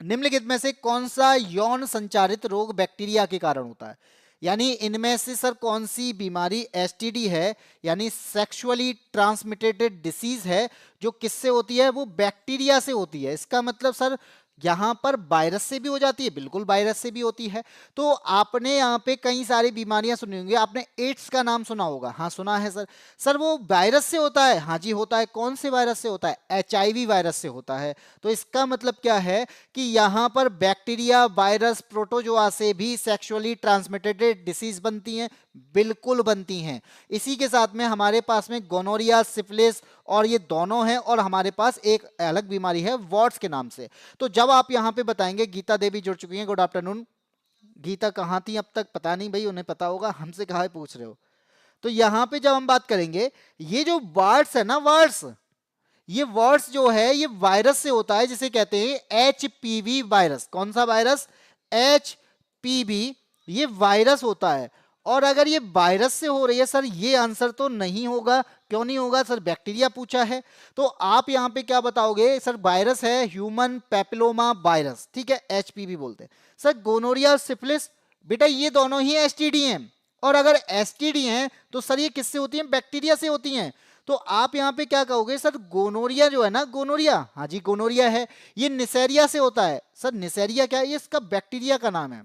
निम्नलिखित में से कौन सा यौन संचारित रोग बैक्टीरिया के कारण होता है, यानी इनमें से सर कौन सी बीमारी एसटीडी है, यानी सेक्सुअली ट्रांसमिटेड डिसीज है, जो किससे होती है, वो बैक्टीरिया से होती है। इसका मतलब सर यहाँ पर वायरस से भी हो जाती है, बिल्कुल वायरस से भी होती है। तो आपने यहाँ पे कई सारी बीमारियां सुनी होंगी, आपने एड्स का नाम सुना होगा, हाँ सुना है सर। सर वो वायरस से होता है, हाँ जी होता है। कौन से वायरस से होता है? HIV वायरस से होता है। तो इसका मतलब क्या है कि यहाँ पर बैक्टीरिया, वायरस, प्रोटोजोआ से भी सेक्सुअली ट्रांसमिटेड डिसीज बनती हैं, बिल्कुल बनती हैं। इसी के साथ में हमारे पास में गोनोरिया, सिफिलिस और ये दोनों हैं, और हमारे पास एक अलग बीमारी है वॉट्स के नाम से। तो जब आप यहाँ पे बताएंगे, गीता देवी जुड़ चुकी हैं, गुड आफ्टरनून। गीता कहाँ थी अब तक पता नहीं भाई, उन्हें पता होगा, हमसे कहाँ पूछ रहे हो। तो यहाँ पे जब हम बात करेंगे, ये जो वर्ड्स है ना, वर्ड्स, ये वर्ड्स जो है ये वायरस से होता है, जिसे कहते हैं HPV वायरस। कौन सा वायरस? HPV, ये वायरस होता है। और अगर ये वायरस से हो रही है सर, ये आंसर तो नहीं होगा। क्यों नहीं होगा सर? बैक्टीरिया पूछा है। तो आप यहाँ पे क्या बताओगे? सर वायरस है ह्यूमन पैपिलोमा वायरस, ठीक है, HPV बोलते हैं। सर गोनोरिया और सिफिलिस, बेटा ये दोनों ही STD हैं, और अगर STD हैं तो सर ये किससे होती हैं? बैक्टीरिया से होती हैं। तो आप यहाँ पे क्या कहोगे? सर गोनोरिया जो है ना, गोनोरिया, हाँ जी गोनोरिया है, ये निसेरिया से होता है। सर निसेरिया क्या है? ये इसका बैक्टीरिया का नाम है,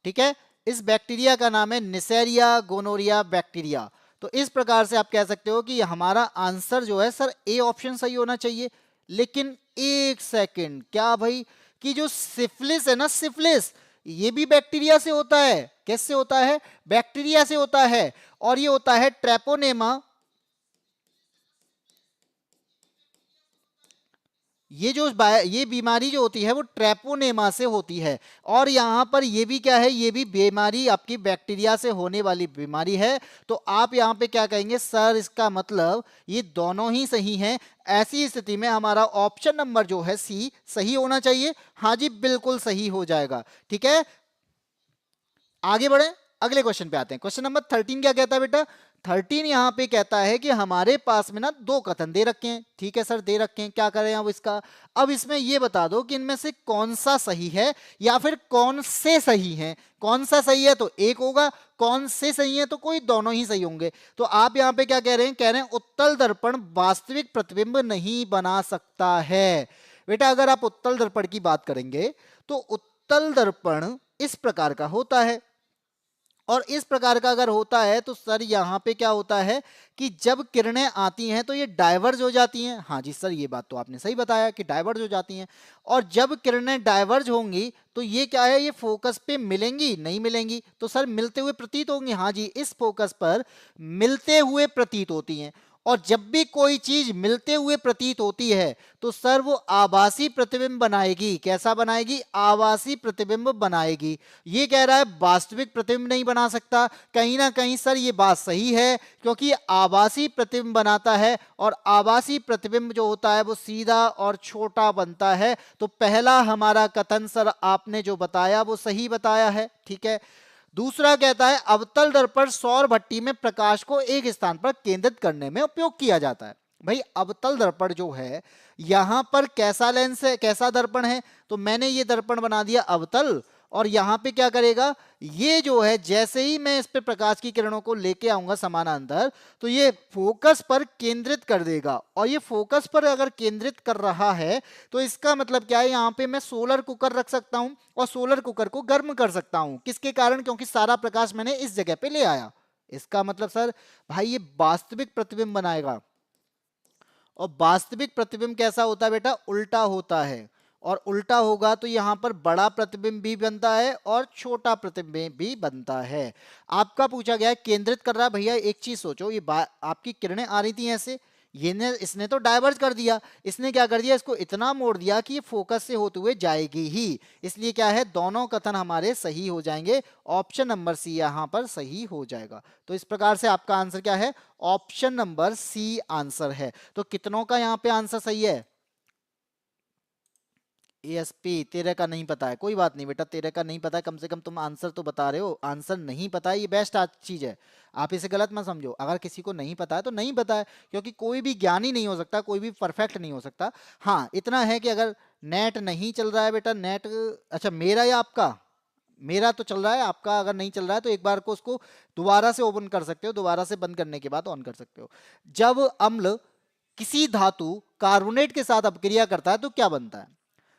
ठीक है, इस बैक्टीरिया का नाम है निसेरिया गोनोरिया बैक्टीरिया। तो इस प्रकार से आप कह सकते हो कि हमारा आंसर जो है सर ए ऑप्शन सही होना चाहिए। लेकिन एक सेकंड, क्या भाई, कि जो सिफिलिस है ना, सिफिलिस, ये भी बैक्टीरिया से होता है। कैसे होता है? बैक्टीरिया से होता है, और ये होता है ट्रेपोनेमा। ये बीमारी जो होती है वो ट्रेपोनेमा से होती है। और यहाँ पर ये भी क्या है? ये भी बीमारी आपकी बैक्टीरिया से होने वाली बीमारी है। तो आप यहाँ पे क्या कहेंगे? सर इसका मतलब ये दोनों ही सही हैं। ऐसी स्थिति में हमारा ऑप्शन नंबर जो है सी सही होना चाहिए। हाँ जी बिल्कुल सही हो जाएगा, ठीक है। आगे बढ़े, अगले क्वेश्चन पे आते हैं। क्वेश्चन नंबर 13 क्या कहता है बेटा? 13 यहाँ पे कहता है कि हमारे पास में ना दो कथन दे रखे हैं, ठीक है सर दे रखे हैं, क्या करें अब इसका? अब इसमें ये बता दो कि इनमें से कौन सा सही है, या फिर कौन से सही है। कौन सा सही है तो एक होगा, कौन से सही है तो कोई दोनों ही सही होंगे। तो आप यहाँ पे क्या कह रहे हैं? कह रहे हैं उत्तल दर्पण वास्तविक प्रतिबिंब नहीं बना सकता है। बेटा अगर आप उत्तल दर्पण की बात करेंगे तो उत्तल दर्पण इस प्रकार का होता है, और इस प्रकार का अगर होता है तो सर यहाँ पे क्या होता है कि जब किरणें आती हैं तो ये डाइवर्ज हो जाती हैं। हाँ जी सर ये बात तो आपने सही बताया कि डाइवर्ज हो जाती हैं, और जब किरणें डाइवर्ज होंगी तो ये क्या है? ये फोकस पे मिलेंगी? नहीं मिलेंगी। तो सर मिलते हुए प्रतीत होंगी। हाँ जी, इस फोकस पर मिलते हुए प्रतीत होती हैं। और जब भी कोई चीज मिलते हुए प्रतीत होती है तो सर वो आभासी प्रतिबिंब बनाएगी। कैसा बनाएगी? आभासी प्रतिबिंब बनाएगी। ये कह रहा है वास्तविक प्रतिबिंब नहीं बना सकता। कहीं ना कहीं सर ये बात सही है, क्योंकि आभासी प्रतिबिंब बनाता है, और आभासी प्रतिबिंब जो होता है वो सीधा और छोटा बनता है। तो पहला हमारा कथन सर आपने जो बताया वो सही बताया है, ठीक है। दूसरा कहता है अवतल दर्पण सौर भट्टी में प्रकाश को एक स्थान पर केंद्रित करने में उपयोग किया जाता है। भाई अवतल दर्पण जो है, यहां पर कैसा लेंस है, कैसा दर्पण है? तो मैंने ये दर्पण बना दिया अवतल, और यहां पे क्या करेगा? ये जो है जैसे ही मैं इस पे प्रकाश की किरणों को लेके आऊंगा समानांतर, तो ये फोकस पर केंद्रित कर देगा। और ये फोकस पर अगर केंद्रित कर रहा है तो इसका मतलब क्या है? यहाँ पे मैं सोलर कुकर रख सकता हूं, और सोलर कुकर को गर्म कर सकता हूं। किसके कारण? क्योंकि सारा प्रकाश मैंने इस जगह पे ले आया। इसका मतलब सर भाई ये वास्तविक प्रतिबिंब बनाएगा। और वास्तविक प्रतिबिंब कैसा होता है बेटा? उल्टा होता है। और उल्टा होगा तो यहां पर बड़ा प्रतिबिंब भी बनता है और छोटा प्रतिबिंब भी बनता है। आपका पूछा गया है केंद्रित कर रहा है। भैया एक चीज सोचो, ये आपकी किरणें आ रही थी ऐसे, ये ने इसने तो डाइवर्ज कर दिया। इसने क्या कर दिया? इसको इतना मोड़ दिया कि ये फोकस से होते हुए जाएगी ही। इसलिए क्या है? दोनों कथन हमारे सही हो जाएंगे। ऑप्शन नंबर सी यहां पर सही हो जाएगा। तो इस प्रकार से आपका आंसर क्या है? ऑप्शन नंबर सी आंसर है। तो कितनों का यहाँ पे आंसर सही है? एएसपी तेरे का नहीं पता है, कोई बात नहीं बेटा, तेरे का नहीं पता है, कम से कम तुम आंसर तो बता रहे हो। आंसर नहीं पता है ये बेस्ट चीज है, आप इसे गलत मत समझो। अगर किसी को नहीं पता है तो नहीं पता है, क्योंकि कोई भी ज्ञानी नहीं हो सकता, कोई भी परफेक्ट नहीं हो सकता। हाँ इतना है कि अगर नेट नहीं चल रहा है बेटा, नेट, अच्छा मेरा या आपका? मेरा तो चल रहा है, आपका अगर नहीं चल रहा है तो एक बार को उसको दोबारा से ओपन कर सकते हो, दोबारा से बंद करने के बाद ऑन कर सकते हो। जब अम्ल किसी धातु कार्बोनेट के साथ अपक्रिया करता है तो क्या बनता है?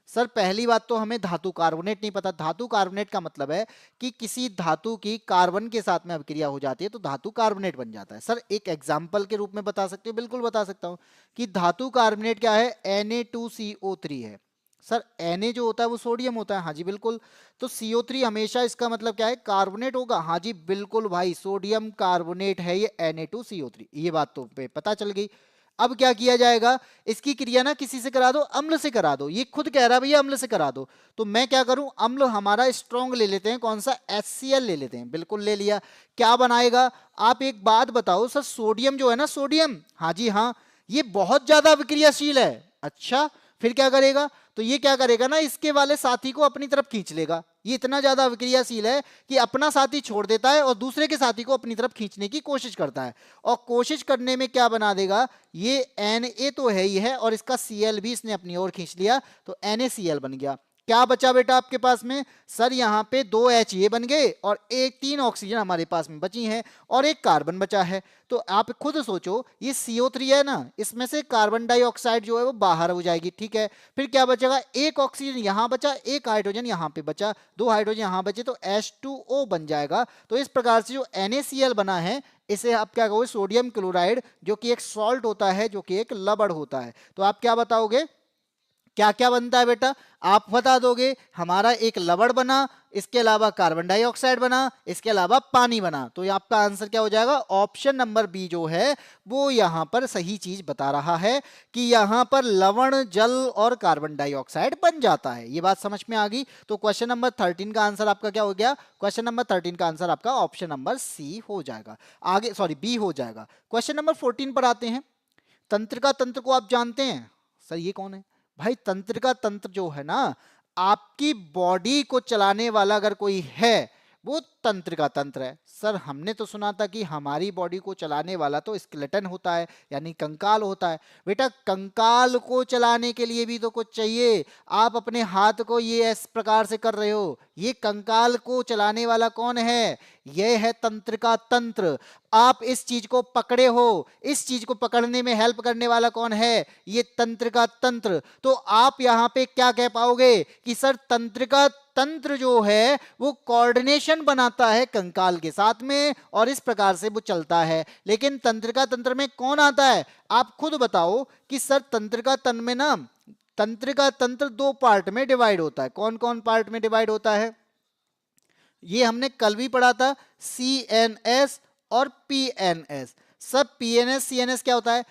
सर पहली बात तो हमें धातु कार्बोनेट नहीं पता। धातु कार्बोनेट का मतलब है कि किसी धातु की कार्बन के साथ में अभिक्रिया हो जाती है तो धातु कार्बोनेट बन जाता है। सर एक एग्जाम्पल के रूप में बता सकते हो? बिल्कुल बता सकता हूँ कि धातु कार्बोनेट क्या है, Na2CO3 है। सर Na जो होता है वो सोडियम होता है, हाँ जी बिल्कुल। तो CO3 हमेशा इसका मतलब क्या है, कार्बोनेट होगा, हाँ जी बिल्कुल भाई, सोडियम कार्बोनेट है ये Na2CO3। ये बात तो पे पता चल गई। अब क्या किया जाएगा, इसकी क्रिया ना किसी से करा दो, अम्ल से करा दो। ये खुद कह रहा है भैया अम्ल से करा दो, तो मैं क्या करूं, अम्ल हमारा स्ट्रॉन्ग ले लेते हैं, कौन सा, HCl ले लेते हैं। बिल्कुल ले लिया। क्या बनाएगा, आप एक बात बताओ सर, सोडियम जो है ना, सोडियम, हाँ जी हाँ, ये बहुत ज्यादा अभिक्रियाशील है। अच्छा फिर क्या करेगा, तो ये क्या करेगा ना, इसके वाले साथी को अपनी तरफ खींच लेगा। ये इतना ज्यादा अभिक्रियाशील है कि अपना साथी छोड़ देता है और दूसरे के साथी को अपनी तरफ खींचने की कोशिश करता है। और कोशिश करने में क्या बना देगा, ये Na तो है ही है और इसका Cl भी इसने अपनी ओर खींच लिया, तो NaCl बन गया। क्या बचा बेटा आपके पास में, सर यहाँ पे 2 H ये बन गए और 3 ऑक्सीजन हमारे पास में बची हैं और 1 कार्बन बचा है। तो आप खुद सोचो, ये CO3 है ना, इसमें से कार्बन डाइऑक्साइड जो है वो बाहर हो जाएगी, ठीक है। फिर क्या बचेगा, 1 ऑक्सीजन यहाँ बचा, 1 हाइड्रोजन यहाँ पे बचा, 2 हाइड्रोजन यहाँ बचे, तो H2O बन जाएगा। तो इस प्रकार से जो NaCl बना है, इसे आप क्या कहोगे, सोडियम क्लोराइड, जो कि एक सॉल्ट होता है, जो कि एक लवण होता है। तो आप क्या बताओगे, क्या क्या बनता है बेटा, आप बता दोगे। हमारा एक लवण बना, इसके अलावा कार्बन डाइऑक्साइड बना, इसके अलावा पानी बना। तो ये आपका आंसर क्या हो जाएगा, ऑप्शन नंबर बी जो है वो यहां पर सही चीज बता रहा है कि यहां पर लवण, जल और कार्बन डाइऑक्साइड बन जाता है। ये बात समझ में आ गई। तो क्वेश्चन नंबर 13 का आंसर आपका क्या हो गया, क्वेश्चन नंबर 13 का आंसर आपका ऑप्शन नंबर सी हो जाएगा, आगे सॉरी बी हो जाएगा। क्वेश्चन नंबर 14 पर आते हैं। तंत्रिका तंत्र को आप जानते हैं, सर ये कौन है भाई, तंत्रिका तंत्र जो है ना, आपकी बॉडी को चलाने वाला अगर कोई है वो तंत्रिका तंत्र है। सर हमने तो सुना था कि हमारी बॉडी को चलाने वाला तो स्केलेटन होता है, यानी कंकाल होता है। बेटा कंकाल को चलाने के लिए भी तो कुछ चाहिए। आप अपने हाथ को ये इस प्रकार से कर रहे हो, ये कंकाल को चलाने वाला कौन है, ये है तंत्रिका तंत्र। आप इस चीज को पकड़े हो, इस चीज को पकड़ने में हेल्प करने वाला कौन है, ये तंत्रिका तंत्र। तो आप यहां पे क्या कह पाओगे कि सर तंत्रिका तंत्र जो है वो कोऑर्डिनेशन बनाता है कंकाल के साथ में और इस प्रकार से वो चलता है। लेकिन तंत्रिका तंत्र में कौन आता है, आप खुद बताओ कि सर तंत्रिका तंत्र में ना, तंत्रिका तंत्र 2 पार्ट में डिवाइड होता है। कौन कौन पार्ट में डिवाइड होता है, ये हमने कल भी पढ़ा था, CNS और PNS। सब PNS CNS क्या होता है,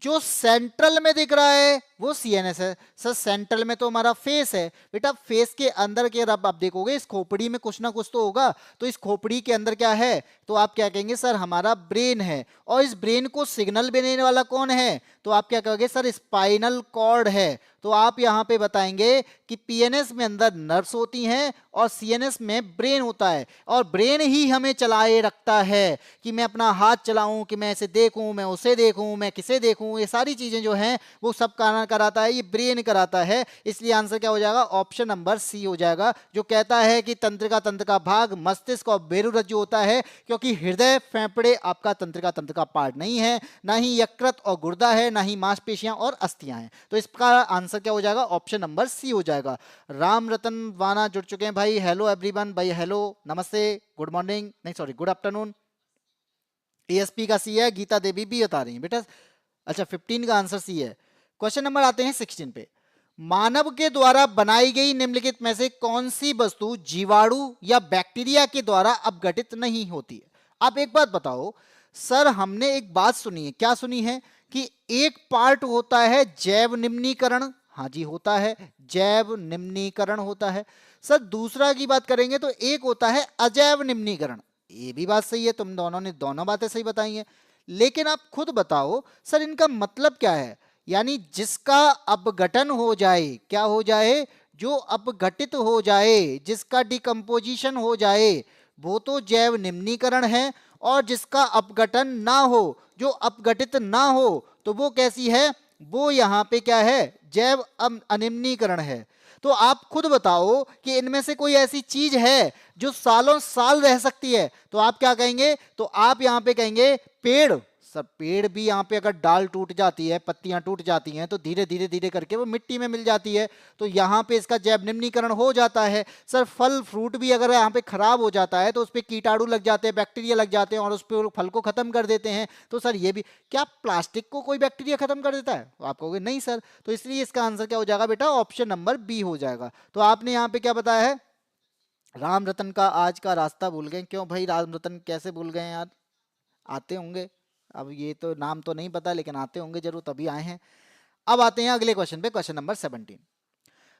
जो सेंट्रल में दिख रहा है वो CNS है। सर सेंट्रल में तो हमारा फेस है बेटा, फेस के अंदर के रब आप देखोगे इस खोपड़ी में कुछ ना कुछ तो होगा, तो इस खोपड़ी के अंदर क्या है, तो आप क्या कहेंगे सर हमारा ब्रेन है। और इस ब्रेन को सिग्नल देने वाला कौन है, तो आप क्या कहोगे सर स्पाइनल कॉर्ड है। तो आप यहाँ पे बताएंगे कि PNS में अंदर नर्व्स होती हैं और CNS में ब्रेन होता है, और ब्रेन ही हमें चलाए रखता है कि मैं अपना हाथ चलाऊं, कि मैं इसे देखूं, मैं उसे देखूं, मैं किसे देखूं, ये सारी चीजें जो हैं वो सब कराता है, ये ब्रेन कराता है। इसलिए आंसर क्या हो जाएगा, ऑप्शन नंबर सी हो जाएगा, जो कहता है कि तंत्रिका तंत्र का भाग मस्तिष्क और बेरुरज्जु होता है, क्योंकि हृदय फेफड़े आपका तंत्रिका तंत्र का पार्ट नहीं है, ना ही यकृत और गुर्दा है, ना ही मांसपेशियां और अस्थियां हैं। तो इसका आंसर क्या हो जाएगा, ऑप्शन नंबर सी हो जाएगा। राम रतन वाना जुड़ चुके हैं भाई, हेलो एवरीवन भाई, हेलो नमस्ते, गुड मॉर्निंग, नहीं सॉरी गुड आफ्टरनून। ESP का सी है, गीता देवी भी बता रही है बेटा। अच्छा 15 का आंसर सी है। क्वेश्चन नंबर आते हैं 16 पे। मानव के द्वारा बनाई गई निम्नलिखित में से कौन सी वस्तु जीवाणु या बैक्टीरिया के द्वारा अपघटित नहीं होती है। आप एक बात बताओ, सर हमने एक बात सुनी है, क्या सुनी है, कि एक पार्ट होता है जैव निम्नीकरण, हाँ जी होता है, जैव निम्नीकरण होता है। सर दूसरा की बात करेंगे तो एक होता है अजैव निम्नीकरण, ये भी बात सही है, तुम दोनों ने दोनों बातें सही बताई हैं। लेकिन आप खुद बताओ सर इनका मतलब क्या है, यानी जिसका अपघटन हो जाए, क्या हो जाए, जो अपघटित हो जाए, जिसका डिकम्पोजिशन हो जाए, वो तो जैव निम्नीकरण है, और जिसका अपघटन ना हो, जो अपघटित ना हो, तो वो कैसी है, वो यहाँ पे क्या है, जैव अनिम्नीकरण है। तो आप खुद बताओ कि इनमें से कोई ऐसी चीज है जो सालों साल रह सकती है, तो आप क्या कहेंगे, तो आप यहाँ पे कहेंगे पेड़, सर पेड़ भी यहाँ पे अगर डाल टूट जाती है, पत्तियां टूट जाती हैं, तो धीरे धीरे धीरे करके वो मिट्टी में मिल जाती है, तो यहाँ पे इसका जैव निम्नीकरण हो जाता है। सर फल फ्रूट भी अगर यहाँ पे खराब हो जाता है तो उस पर कीटाणु लग जाते हैं, बैक्टीरिया लग जाते हैं और उस पर फल को खत्म कर देते हैं। तो सर ये भी, क्या प्लास्टिक को कोई बैक्टीरिया खत्म कर देता है? तो आप कहोगे नहीं सर, तो इसलिए इसका आंसर क्या हो जाएगा बेटा, ऑप्शन नंबर बी हो जाएगा। तो आपने यहाँ पे क्या बताया है, राम रतन का आज का रास्ता भूल गए। क्यों भाई, राम रतन कैसे भूल गए यार? आते होंगे, अब ये तो नाम तो नहीं पता लेकिन आते होंगे जरूर, तभी आए हैं। अब आते हैं अगले क्वेश्चन पे, क्वेश्चन नंबर 17।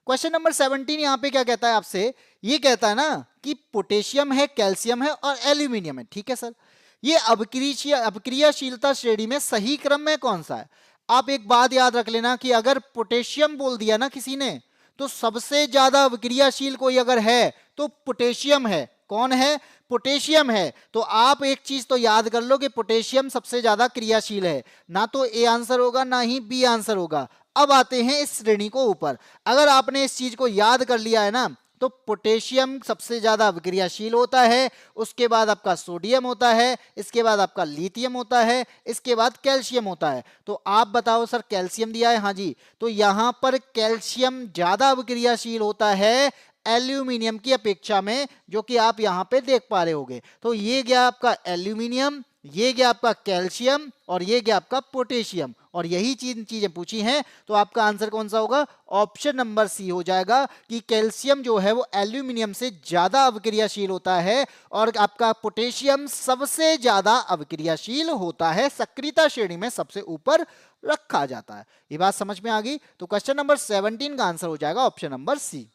क्वेश्चन नंबर 17 यहाँ पे क्या कहता है आपसे, ये कहता है ना कि पोटेशियम है, कैल्शियम है और एल्यूमिनियम है, ठीक है सर, ये अभिक्रियाशीलता श्रेणी में सही क्रम में कौन सा है? आप एक बात याद रख लेना कि अगर पोटेशियम बोल दिया ना किसी ने, तो सबसे ज्यादा अभिक्रियाशील कोई अगर है तो पोटेशियम है। कौन है? पोटेशियम है। तो आप एक चीज तो याद कर लो कि पोटेशियम सबसे ज्यादा क्रियाशील है, ना तो ए आंसर होगा ना ही बी आंसर होगा। अब आते हैं इस श्रेणी को ऊपर, अगर आपने इस चीज को याद कर लिया है ना, तो पोटेशियम सबसे ज्यादा अभिक्रियाशील होता है, उसके बाद आपका सोडियम होता है, इसके बाद आपका लिथियम होता है, इसके बाद कैल्शियम होता है। तो आप बताओ सर, कैल्शियम दिया है, हाँ जी, तो यहां पर कैल्शियम ज्यादा अभिक्रियाशील होता है एल्यूमिनियम की अपेक्षा में, जो कि आप यहां पे देख पा रहे होगे। तो ये गया आपका एल्यूमिनियम, ये गया आपका कैल्शियम और ये गया आपका पोटेशियम, और यही चीजें पूछी हैं। तो आपका आंसर कौन सा होगा? ऑप्शन नंबर सी हो जाएगा कि कैल्शियम जो है वो एल्यूमिनियम से ज्यादा अभिक्रियाशील होता है और आपका पोटेशियम सबसे ज्यादा अभिक्रियाशील होता है, सक्रियता श्रेणी में सबसे ऊपर रखा जाता है। ये बात समझ में आ गई? तो क्वेश्चन नंबर 17 का आंसर हो जाएगा ऑप्शन नंबर सी।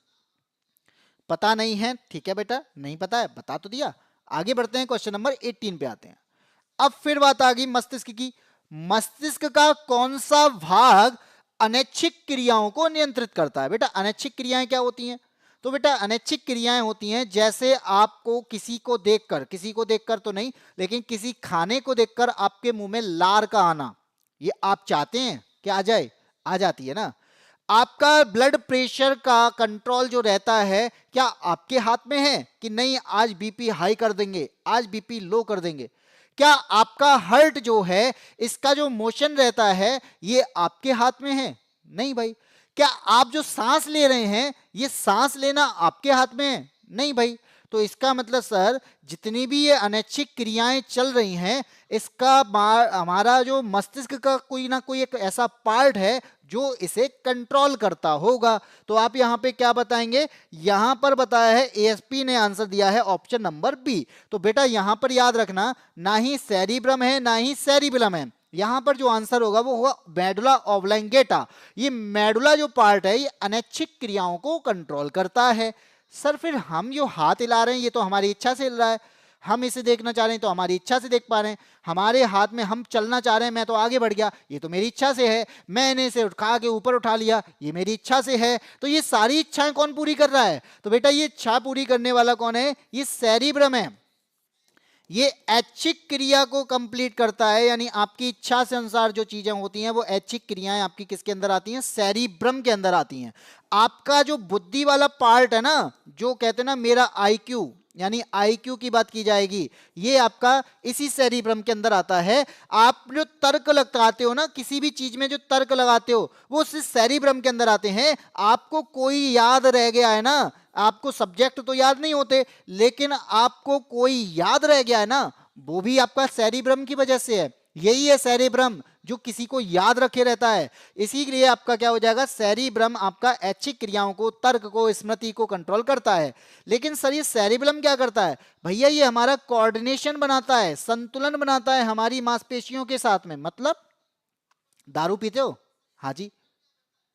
पता नहीं है, ठीक है बेटा, नहीं पता है, बता तो दिया। आगे बढ़ते हैं, क्वेश्चन नंबर 18 पे आते हैं। अब फिर बात आ गई मस्तिष्क की। मस्तिष्क का कौन सा भाग अनैच्छिक क्रियाओं को नियंत्रित करता है? बेटा अनैच्छिक क्रियाएं क्या होती हैं? तो बेटा अनैच्छिक क्रियाएं होती हैं जैसे आपको किसी को देखकर तो नहीं, लेकिन किसी खाने को देखकर आपके मुंह में लार का आना, ये आप चाहते हैं कि आ जाए? आ जाती है ना। आपका ब्लड प्रेशर का कंट्रोल जो रहता है, क्या आपके हाथ में है कि नहीं आज बीपी हाई कर देंगे, आज बीपी लो कर देंगे? क्या आपका हार्ट जो है, इसका जो मोशन रहता है, ये आपके हाथ में है? नहीं भाई। क्या आप जो सांस ले रहे हैं, ये सांस लेना आपके हाथ में है? नहीं भाई। तो इसका मतलब सर, जितनी भी ये अनैच्छिक क्रियाएं चल रही हैं, इसका हमारा जो मस्तिष्क का कोई ना कोई एक ऐसा पार्ट है जो इसे कंट्रोल करता होगा। तो आप यहां पे क्या बताएंगे? यहां पर बताया है, एएसपी ने आंसर दिया है ऑप्शन नंबर बी। तो बेटा यहां पर याद रखना, ना ही सेरिब्रम है ना ही सेरिबेलम है, यहां पर जो आंसर होगा वो होगा मेडुला ऑब्लांगेटा। ये मेडुला जो पार्ट है, ये अनैच्छिक क्रियाओं को कंट्रोल करता है। सर फिर हम जो हाथ हिला रहे हैं, ये तो हमारी इच्छा से हिल रहा है, हम इसे देखना चाह रहे हैं तो हमारी इच्छा से देख पा रहे हैं, हमारे हाथ में हम चलना चाह रहे हैं, मैं तो आगे बढ़ गया, ये तो मेरी इच्छा से है, मैंने इसे उठा के ऊपर उठा लिया, ये मेरी इच्छा से है। तो ये सारी इच्छाएं कौन पूरी कर रहा है? तो बेटा ये इच्छा पूरी करने वाला कौन है? ये सेरिब्रम है। ये ऐच्छिक क्रिया को कंप्लीट करता है, यानी आपकी इच्छा से अनुसार जो चीजें होती हैं वो ऐच्छिक क्रियाएं आपकी किसके अंदर आती हैं? सेरिब्रम के अंदर आती हैं। आपका जो बुद्धि वाला पार्ट है ना, जो कहते हैं ना मेरा आईक्यू, यानी आईक्यू की बात की जाएगी, ये आपका इसी सेरिब्रम के अंदर आता है। आप जो तर्क लगाते हो ना, किसी भी चीज में जो तर्क लगाते हो, वो इस सेरिब्रम के अंदर आते हैं। आपको कोई याद रह गया है ना, आपको सब्जेक्ट तो याद नहीं होते, लेकिन आपको कोई याद रह गया है ना, वो भी आपका सेरिब्रम की वजह से है। यही है सेरिब्रम जो किसी को याद रखे रहता है। इसी के लिए आपका क्या हो जाएगा? सेरिब्रम आपका ऐच्छिक क्रियाओं को, तर्क को, स्मृति को कंट्रोल करता है। लेकिन सर ये सेरिब्रम क्या करता है? भैया ये हमारा कोऑर्डिनेशन बनाता है, संतुलन बनाता है हमारी मांसपेशियों के साथ में। मतलब दारू पीते हो? हाँ जी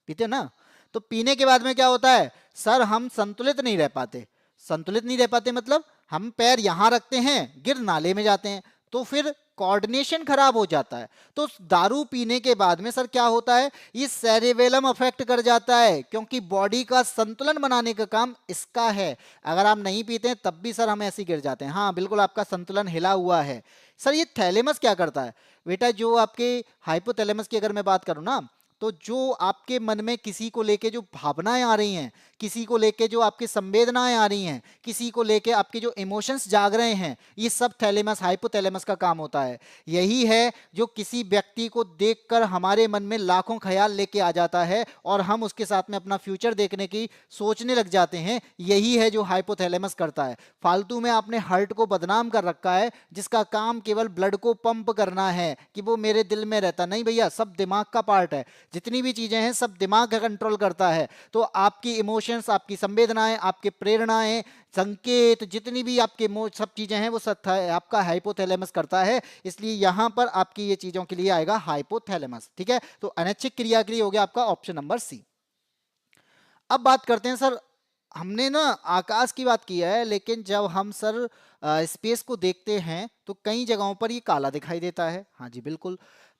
पीते हो ना। तो पीने के बाद में क्या होता है? सर हम संतुलित नहीं रह पाते। संतुलित नहीं रह पाते मतलब हम पैर यहां रखते हैं, गिर नाले में जाते हैं, तो फिर कोऑर्डिनेशन खराब हो जाता है। तो दारू पीने के बाद में सर क्या होता है? ये सेरिबेलम अफेक्ट कर जाता है, क्योंकि बॉडी का संतुलन बनाने का काम इसका है। अगर आप नहीं पीते हैं तब भी सर हम ऐसे गिर जाते हैं। हाँ बिल्कुल, आपका संतुलन हिला हुआ है। सर ये थैलेमस क्या करता है? बेटा जो आपके हाइपोथैलेमस की अगर मैं बात करूं ना, तो जो आपके मन में किसी को लेके जो भावनाएं आ रही हैं, किसी को लेके जो आपकी संवेदनाएं आ रही हैं, किसी को लेके आपके जो इमोशंस जाग रहे हैं, ये सब थैलेमस हाइपोथैलेमस का काम होता है। यही है जो किसी व्यक्ति को देखकर हमारे मन में लाखों ख्याल लेके आ जाता है और हम उसके साथ में अपना फ्यूचर देखने की सोचने लग जाते हैं। यही है जो हाइपोथैलेमस करता है। फालतू में आपने हार्ट को बदनाम कर रखा है, जिसका काम केवल ब्लड को पंप करना है कि वो मेरे दिल में रहता। नहीं भैया, सब दिमाग का पार्ट है। जितनी भी चीजें हैं सब दिमाग कंट्रोल करता है। तो आपकी इमोशंस, आपकी संवेदनाएं, आपके प्रेरणाएं, संकेत, जितनी भी आपके सब चीजें हैं वो सब आपका हाइपोथैलेमस करता है। इसलिए यहां पर आपकी ये चीजों के लिए आएगा हाइपोथैलेमस। ठीक है, तो अनैच्छिक क्रिया के लिए हो गया आपका ऑप्शन नंबर सी। अब बात करते हैं सर, हमने ना आकाश की बात की है, लेकिन जब हम सर स्पेस को देखते हैं तो कई जगहों पर ये काला दिखाई देता है। हाँ जी बिल्कुल।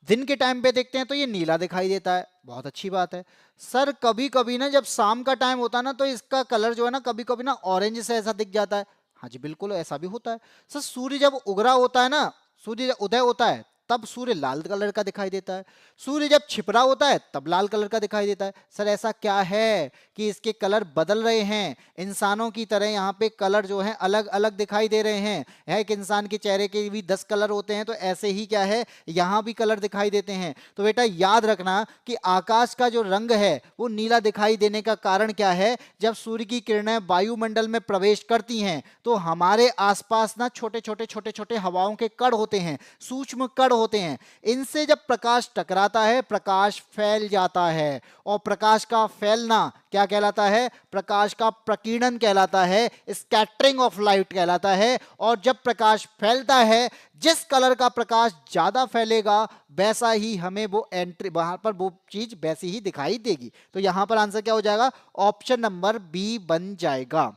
दिन के टाइम पे देखते हैं तो ये नीला दिखाई देता है। बहुत अच्छी बात है। सर कभी कभी ना जब शाम का टाइम होता है ना, तो इसका कलर जो है ना कभी कभी ना ऑरेंज से ऐसा दिख जाता है। हाँ जी बिल्कुल, ऐसा भी होता है। सर सूर्य जब उग रहा होता है ना, सूर्य जब उदय होता है तब सूर्य लाल कलर का दिखाई देता है। सूर्य जब छिप रहा होता है तब लाल कलर का दिखाई देता है। सर ऐसा क्या है कि इसके कलर बदल रहे हैं? इंसानों की तरह यहाँ पे कलर जो है अलग अलग दिखाई दे रहे हैं। है कि इंसान के चेहरे के भी 10 कलर होते हैं, तो ऐसे ही क्या है यहाँ भी कलर दिखाई देते हैं। तो बेटा याद रखना कि आकाश का जो रंग है वो नीला दिखाई देने का कारण क्या है? जब सूर्य की किरणें वायुमंडल में प्रवेश करती हैं तो हमारे आसपास ना छोटे छोटे छोटे छोटे हवाओं के कण होते हैं, सूक्ष्म कण होते हैं। इनसे जब प्रकाश टकराता है प्रकाश फैल जाता है, और प्रकाश का फैलना क्या कहलाता है? प्रकाश का प्रकीर्णन कहलाता है, स्कैटरिंग ऑफ लाइट कहलाता है। और जब प्रकाश फैलता है, जिस कलर का प्रकाश ज्यादा फैलेगा वैसा ही हमें वो एंट्री, वहां पर वो चीज वैसी ही दिखाई देगी। तो यहां पर आंसर क्या हो जाएगा? ऑप्शन नंबर बी बन जाएगा।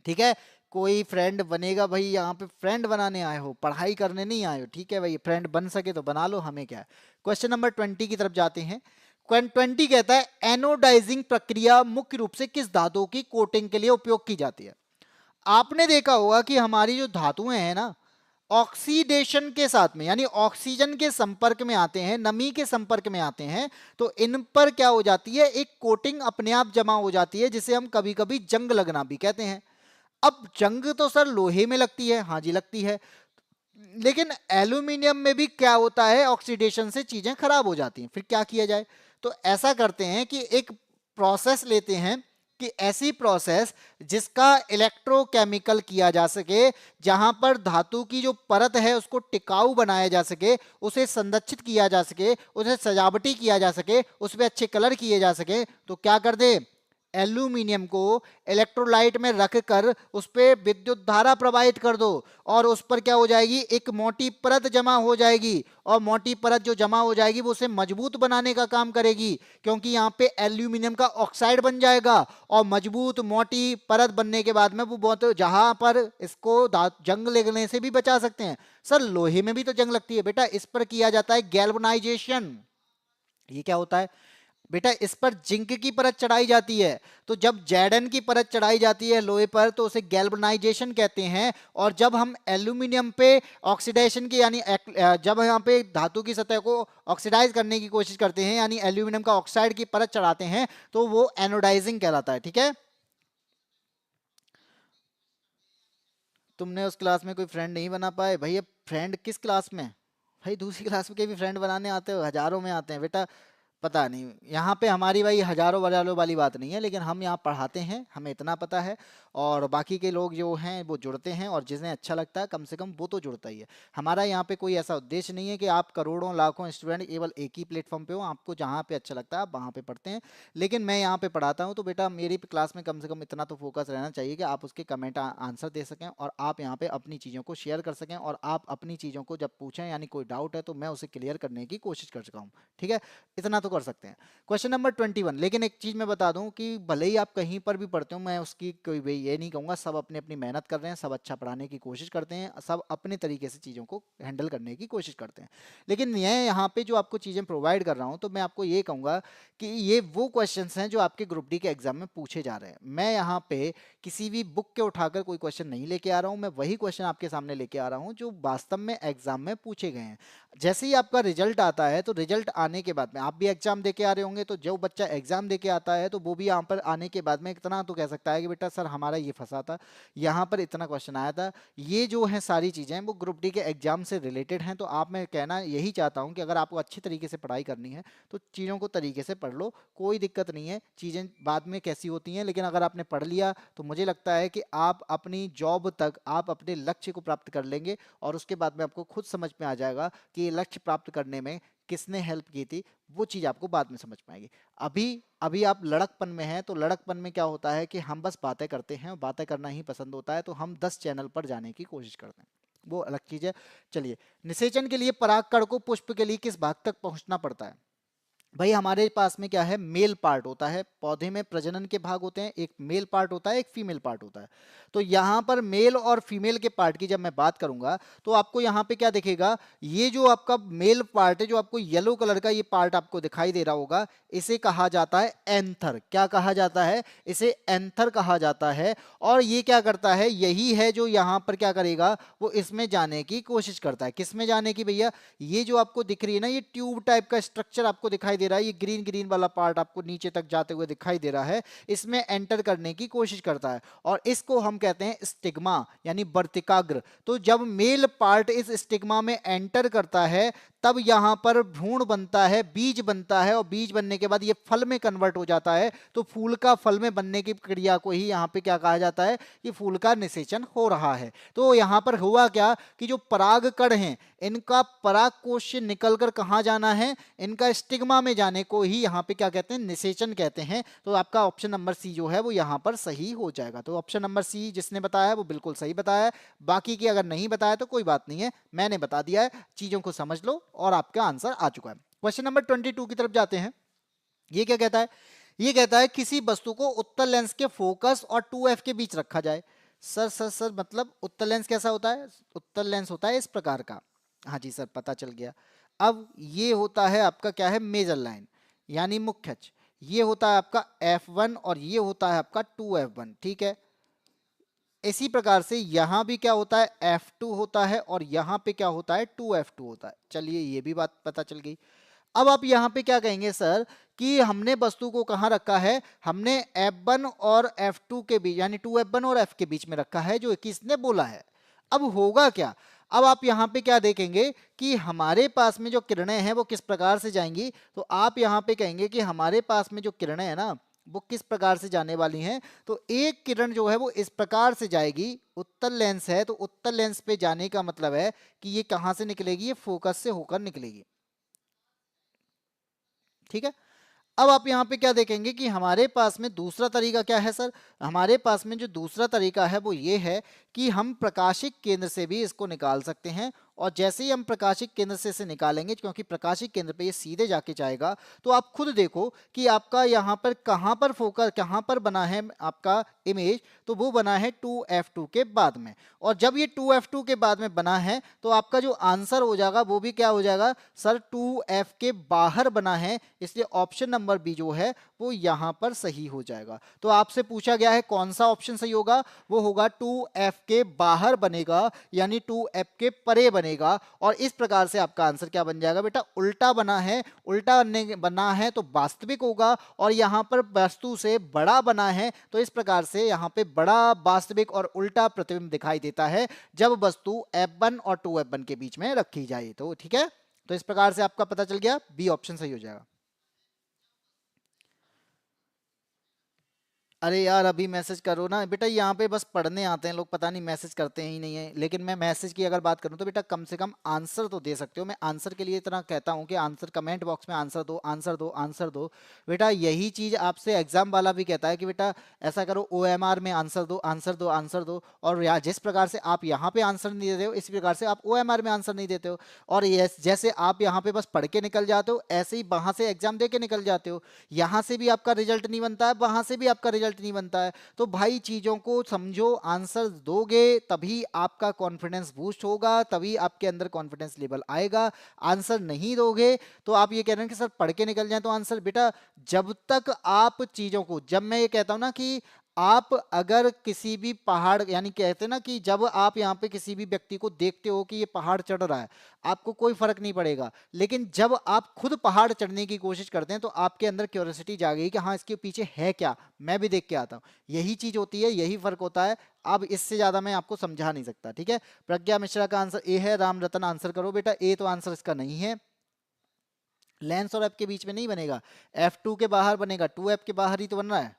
ठीक है, कोई फ्रेंड बनेगा भाई, यहाँ पे फ्रेंड बनाने आए हो, पढ़ाई करने नहीं आए हो। ठीक है भाई, फ्रेंड बन सके तो बना लो, हमें क्या है। क्वेश्चन नंबर 20 की तरफ जाते हैं। 20 कहता है एनोडाइजिंग प्रक्रिया मुख्य रूप से किस धातु की कोटिंग के लिए उपयोग की जाती है? आपने देखा होगा कि हमारी जो धातुएं हैं ना, ऑक्सीडेशन के साथ में यानी ऑक्सीजन के संपर्क में आते हैं, नमी के संपर्क में आते हैं, तो इन पर क्या हो जाती है? एक कोटिंग अपने आप जमा हो जाती है, जिसे हम कभी कभी जंग लगना भी कहते हैं। अब जंग तो सर लोहे में लगती है, हाँ जी लगती है, लेकिन एल्यूमिनियम में भी क्या होता है? ऑक्सीडेशन से चीजें खराब हो जाती हैं। फिर क्या किया जाए? तो ऐसा करते हैं कि एक प्रोसेस लेते हैं, कि ऐसी प्रोसेस जिसका इलेक्ट्रोकेमिकल किया जा सके, जहां पर धातु की जो परत है उसको टिकाऊ बनाया जा सके, उसे संरक्षित किया जा सके, उसे सजावटी किया जा सके, उस पर अच्छे कलर किए जा सके। तो क्या कर दे? एल्यूमिनियम को इलेक्ट्रोलाइट में रखकर उस पर विद्युत धारा प्रवाहित कर दो, और उस पर क्या हो जाएगी? एक मोटी परत जमा हो जाएगी, और मोटी परत जो जमा हो जाएगी वो उसे मजबूत बनाने का काम करेगी, क्योंकि यहाँ पे एल्यूमिनियम का ऑक्साइड बन जाएगा। और मजबूत मोटी परत बनने के बाद में वो बहुत, जहां पर इसको जंग लगने से भी बचा सकते हैं। सर लोहे में भी तो जंग लगती है बेटा, इस पर किया जाता है गैल्वनाइजेशन। ये क्या होता है बेटा? इस पर जिंक की परत चढ़ाई जाती है। तो जब जैडन की परत चढ़ाई जाती है लोहे पर तो उसे गैल्वनाइजेशन कहते हैं। और जब हम एल्यूमिनियम पे ऑक्सीडेशन की यानी जब यहाँ पे धातु की सतह को ऑक्सीडाइज करने की कोशिश करते हैं, यानी एल्यूमिनियम का ऑक्साइड की परत चढ़ाते हैं, तो वो एनोडाइजिंग कहलाता है। ठीक है, तुमने उस क्लास में कोई फ्रेंड नहीं बना पाए भैया? फ्रेंड किस क्लास में भाई? दूसरी क्लास में के भी फ्रेंड बनाने आते हो, हजारों में आते हैं बेटा। पता नहीं, यहाँ पे हमारी भाई हजारों वजारों वाली बात नहीं है, लेकिन हम यहाँ पढ़ाते हैं, हमें इतना पता है। और बाकी के लोग जो हैं वो जुड़ते हैं, और जिन्हें अच्छा लगता है कम से कम वो तो जुड़ता ही है। हमारा यहाँ पे कोई ऐसा उद्देश्य नहीं है कि आप करोड़ों लाखों स्टूडेंट केवल एक ही प्लेटफॉर्म पे हो, आपको जहाँ पे अच्छा लगता है आप वहाँ पे पढ़ते हैं। लेकिन मैं यहाँ पे पढ़ाता हूँ, तो बेटा मेरी क्लास में कम से कम इतना तो फोकस रहना चाहिए कि आप उसके कमेंट आंसर दे सकें, और आप यहाँ पे अपनी चीज़ों को शेयर कर सकें, और आप अपनी चीज़ों को जब पूछें यानी कोई डाउट है तो मैं उसे क्लियर करने की कोशिश कर सका हूँ। ठीक है, इतना तो कर सकते हैं। Question number 21। लेकिन एक चीज मैं बता दूं कि भले ही आप कहीं पर भी पढ़ते हो, मैं उसकी कोई भी ये नहीं कहूंगा, सब अपनी अपनी मेहनत कर रहे हैं, सब अच्छा पढ़ाने की कोशिश करते हैं, सब अपने तरीके से चीज़ों को हैंडल करने की कोशिश करते हैं। लेकिन मैं यहाँ पे जो आपको चीज़ें प्रोवाइड कर रहा हूँ, तो मैं आपको ये कहूँगा कि ये वो क्वेश्चंस हैं जो आपके ग्रुप डी के एग्जाम में पूछे जा रहे हैं। मैं यहाँ पे किसी भी बुक के उठाकर कोई क्वेश्चन नहीं लेके आ रहा हूँ, मैं वही क्वेश्चन आपके सामने लेके आ रहा हूँ जो वास्तव में एग्जाम में पूछे गए हैं। जैसे ही आपका रिजल्ट आता है तो रिजल्ट आने के बाद में आप भी एग्जाम दे के आ रहे होंगे, तो जो बच्चा एग्जाम दे के आता है तो वो भी यहाँ पर आने के बाद में इतना तो कह सकता है कि बेटा सर हमारा ये फंसा था, यहाँ पर इतना क्वेश्चन आया था। ये जो है सारी चीज़ें वो ग्रुप डी के एग्जाम से रिलेटेड हैं। तो आप, मैं कहना यही चाहता हूँ कि अगर आपको अच्छी तरीके से पढ़ाई करनी है तो चीज़ों को तरीके से पढ़ लो, कोई दिक्कत नहीं है। चीज़ें बाद में कैसी होती हैं, लेकिन अगर आपने पढ़ लिया तो मुझे लगता है कि आप अपनी जॉब तक आप अपने लक्ष्य को प्राप्त कर लेंगे, और उसके बाद में आपको खुद समझ में आ जाएगा कि ये लक्ष्य प्राप्त करने में किसने हेल्प की थी। वो चीज़ आपको बाद में समझ में आएगी। अभी अभी आप लड़कपन में हैं, तो लड़कपन में क्या होता है कि हम बस बातें करते हैं, और बातें करना ही पसंद होता है, तो हम 10 चैनल पर जाने की कोशिश करते हैं, वो अलग चीज़ है। चलिए, निषेचन के लिए परागकण को पुष्प के लिए किस भाग तक पहुंचना पड़ता है? भाई हमारे पास में क्या है, मेल पार्ट होता है। पौधे में प्रजनन के भाग होते हैं, एक मेल पार्ट होता है, एक फीमेल पार्ट होता है। तो यहाँ पर मेल और फीमेल के पार्ट की जब मैं बात करूंगा तो आपको यहाँ पे क्या दिखेगा, ये जो आपका मेल पार्ट है, जो आपको येलो कलर का ये पार्ट आपको दिखाई दे रहा होगा, इसे कहा जाता है एंथर। क्या कहा जाता है? इसे एंथर कहा जाता है। और ये क्या करता है, यही है जो यहाँ पर क्या करेगा, वो इसमें जाने की कोशिश करता है। किस में जाने की भैया? ये जो आपको दिख रही है ना, ये ट्यूब टाइप का स्ट्रक्चर आपको दिखाई दे रहा है, ये ग्रीन ग्रीन वाला पार्ट आपको नीचे तक जाते हुए दिखाई दे रहा है, इसमें एंटर करने की कोशिश करता है, और इसको हम कहते हैं स्टिग्मा यानी वर्तिकाग्र। तो जब मेल पार्ट इस स्टिग्मा में एंटर करता है तब यहां पर भ्रूण बनता है, बीज बनता है, और बीज बनने के बाद ये फल में कन्वर्ट हो जाता है। तो फूल का फल में बनने की क्रिया को ही यहाँ पे क्या कहा जाता है, कि फूल का निषेचन हो रहा है। तो यहाँ पर हुआ क्या कि जो परागकण हैं, इनका पराग कोश से निकलकर कहाँ जाना है, इनका स्टिग्मा में जाने को ही यहाँ पे क्या कहते हैं, निषेचन कहते हैं। तो आपका ऑप्शन नंबर सी जो है वो यहाँ पर सही हो जाएगा। तो ऑप्शन नंबर सी जिसने बताया है वो बिल्कुल सही बताया है। बाकी की अगर नहीं बताया तो कोई बात नहीं है, मैंने बता दिया है, चीजों को समझ लो और आपका आंसर आ चुका है। क्वेश्चन नंबर 22 की तरफ जाते हैं। ये क्या कहता है? ये कहता है किसी वस्तु को उत्तल लेंस के फोकस और 2f के बीच रखा जाए। सर सर सर, मतलब उत्तल लेंस कैसा होता है? उत्तल लेंस होता है इस प्रकार का। हाँ जी सर, पता चल गया। अब ये होता है आपका क्या है, मेजर लाइन यानी मुख्य अक्ष। ये होता है आपका F1 और ये होता है आपका 2F1, ठीक है। इसी प्रकार से यहां भी क्या होता है, F2 होता है, और यहां पे क्या होता है, 2F2 होता है। चलिए ये भी बात पता चल गई। अब आप यहाँ पे क्या कहेंगे सर, कि हमने वस्तु को कहाँ रखा है, हमने F1 और F2 के बीच यानी 2F1 और F के बीच में रखा है, जो किसने बोला है। अब होगा क्या, अब आप यहाँ पे क्या देखेंगे कि हमारे पास में जो किरणें हैं वो किस प्रकार से जाएंगी। तो आप यहाँ पे कहेंगे कि हमारे पास में जो किरणें हैं ना वो किस प्रकार से जाने वाली हैं। तो एक किरण जो है वो इस प्रकार से जाएगी, उत्तल लेंस है तो उत्तल लेंस पे जाने का मतलब है कि ये कहाँ से निकलेगी, ये फोकस से होकर निकलेगी, ठीक है। अब आप यहाँ पे क्या देखेंगे कि हमारे पास में दूसरा तरीका क्या है सर, हमारे पास में जो दूसरा तरीका है वो ये है कि हम प्रकाशिक केंद्र से भी इसको निकाल सकते हैं। और जैसे ही हम प्रकाशिक केंद्र से इसे निकालेंगे, क्योंकि प्रकाशिक केंद्र पे ये सीधे जाके जाएगा, तो आप खुद देखो कि आपका यहाँ पर कहाँ पर फोकस, कहाँ पर बना है आपका इमेज, तो वो बना है 2F2 के बाद में। और जब ये 2F2 के बाद में बना है तो आपका जो आंसर हो जाएगा वो भी क्या हो जाएगा सर, 2F के बाहर बना है, इसलिए ऑप्शन नंबर बी जो है वो यहाँ पर सही हो जाएगा। तो आपसे पूछा गया है कौन सा ऑप्शन सही होगा, वो होगा 2F के बाहर बनेगा, यानी 2F के परे बनेगा। और इस प्रकार से आपका आंसर क्या बन जाएगा बेटा, उल्टा बना है, उल्टा बना है तो वास्तविक होगा, और यहाँ पर वस्तु से बड़ा बना है, तो इस प्रकार से यहाँ पे बड़ा, वास्तविक और उल्टा प्रतिबिंब दिखाई देता है जब वस्तु F1 और 2F1 के बीच में रखी जाए। तो ठीक है, तो इस प्रकार से आपका पता चल गया, बी ऑप्शन सही हो जाएगा। अरे यार अभी मैसेज करो ना बेटा, यहाँ पे बस पढ़ने आते हैं लोग, पता नहीं मैसेज करते ही नहीं है। लेकिन मैं मैसेज की अगर बात करूँ तो बेटा कम से कम आंसर तो दे सकते हो। मैं आंसर के लिए इतना कहता हूँ कि आंसर कमेंट बॉक्स में आंसर दो, आंसर दो, आंसर दो। बेटा यही चीज़ आपसे एग्जाम वाला भी कहता है कि बेटा ऐसा करो, OMR में आंसर दो, आंसर दो, आंसर दो। और जिस प्रकार से आप यहाँ पे आंसर नहीं देते हो, इसी प्रकार से आप OMR में आंसर नहीं देते हो। और जैसे आप यहाँ पे बस पढ़ के निकल जाते हो, ऐसे ही वहाँ से एग्जाम दे के निकल जाते हो। यहाँ से भी आपका रिजल्ट नहीं बनता है, वहाँ से भी आपका रिजल्ट नहीं बनता है। तो भाई चीज़ों को समझो, आंसर दोगे तभी आपका कॉन्फिडेंस बूस्ट होगा, तभी आपके अंदर कॉन्फिडेंस लेवल आएगा। आंसर नहीं दोगे तो आप ये कह रहे हैं कि सर पढ़ के निकल जाए तो आंसर, बेटा जब तक आप चीज़ों को, जब मैं ये कहता हूँ ना कि आप अगर किसी भी पहाड़, यानी कहते हैं ना कि जब आप यहाँ पे किसी भी व्यक्ति को देखते हो कि ये पहाड़ चढ़ रहा है, आपको कोई फर्क नहीं पड़ेगा, लेकिन जब आप खुद पहाड़ चढ़ने की कोशिश करते हैं तो आपके अंदर क्यूरियोसिटी जागेगी कि हाँ इसके पीछे है क्या, मैं भी देख के आता हूँ। यही चीज होती है, यही फर्क होता है। अब इससे ज्यादा मैं आपको समझा नहीं सकता, ठीक है। प्रज्ञा मिश्रा का आंसर ए है। राम रतन आंसर करो बेटा, ए तो आंसर इसका नहीं है। लेंस और एफ के बीच में नहीं बनेगा, F2 के बाहर बनेगा, 2F के बाहर ही तो बन रहा है।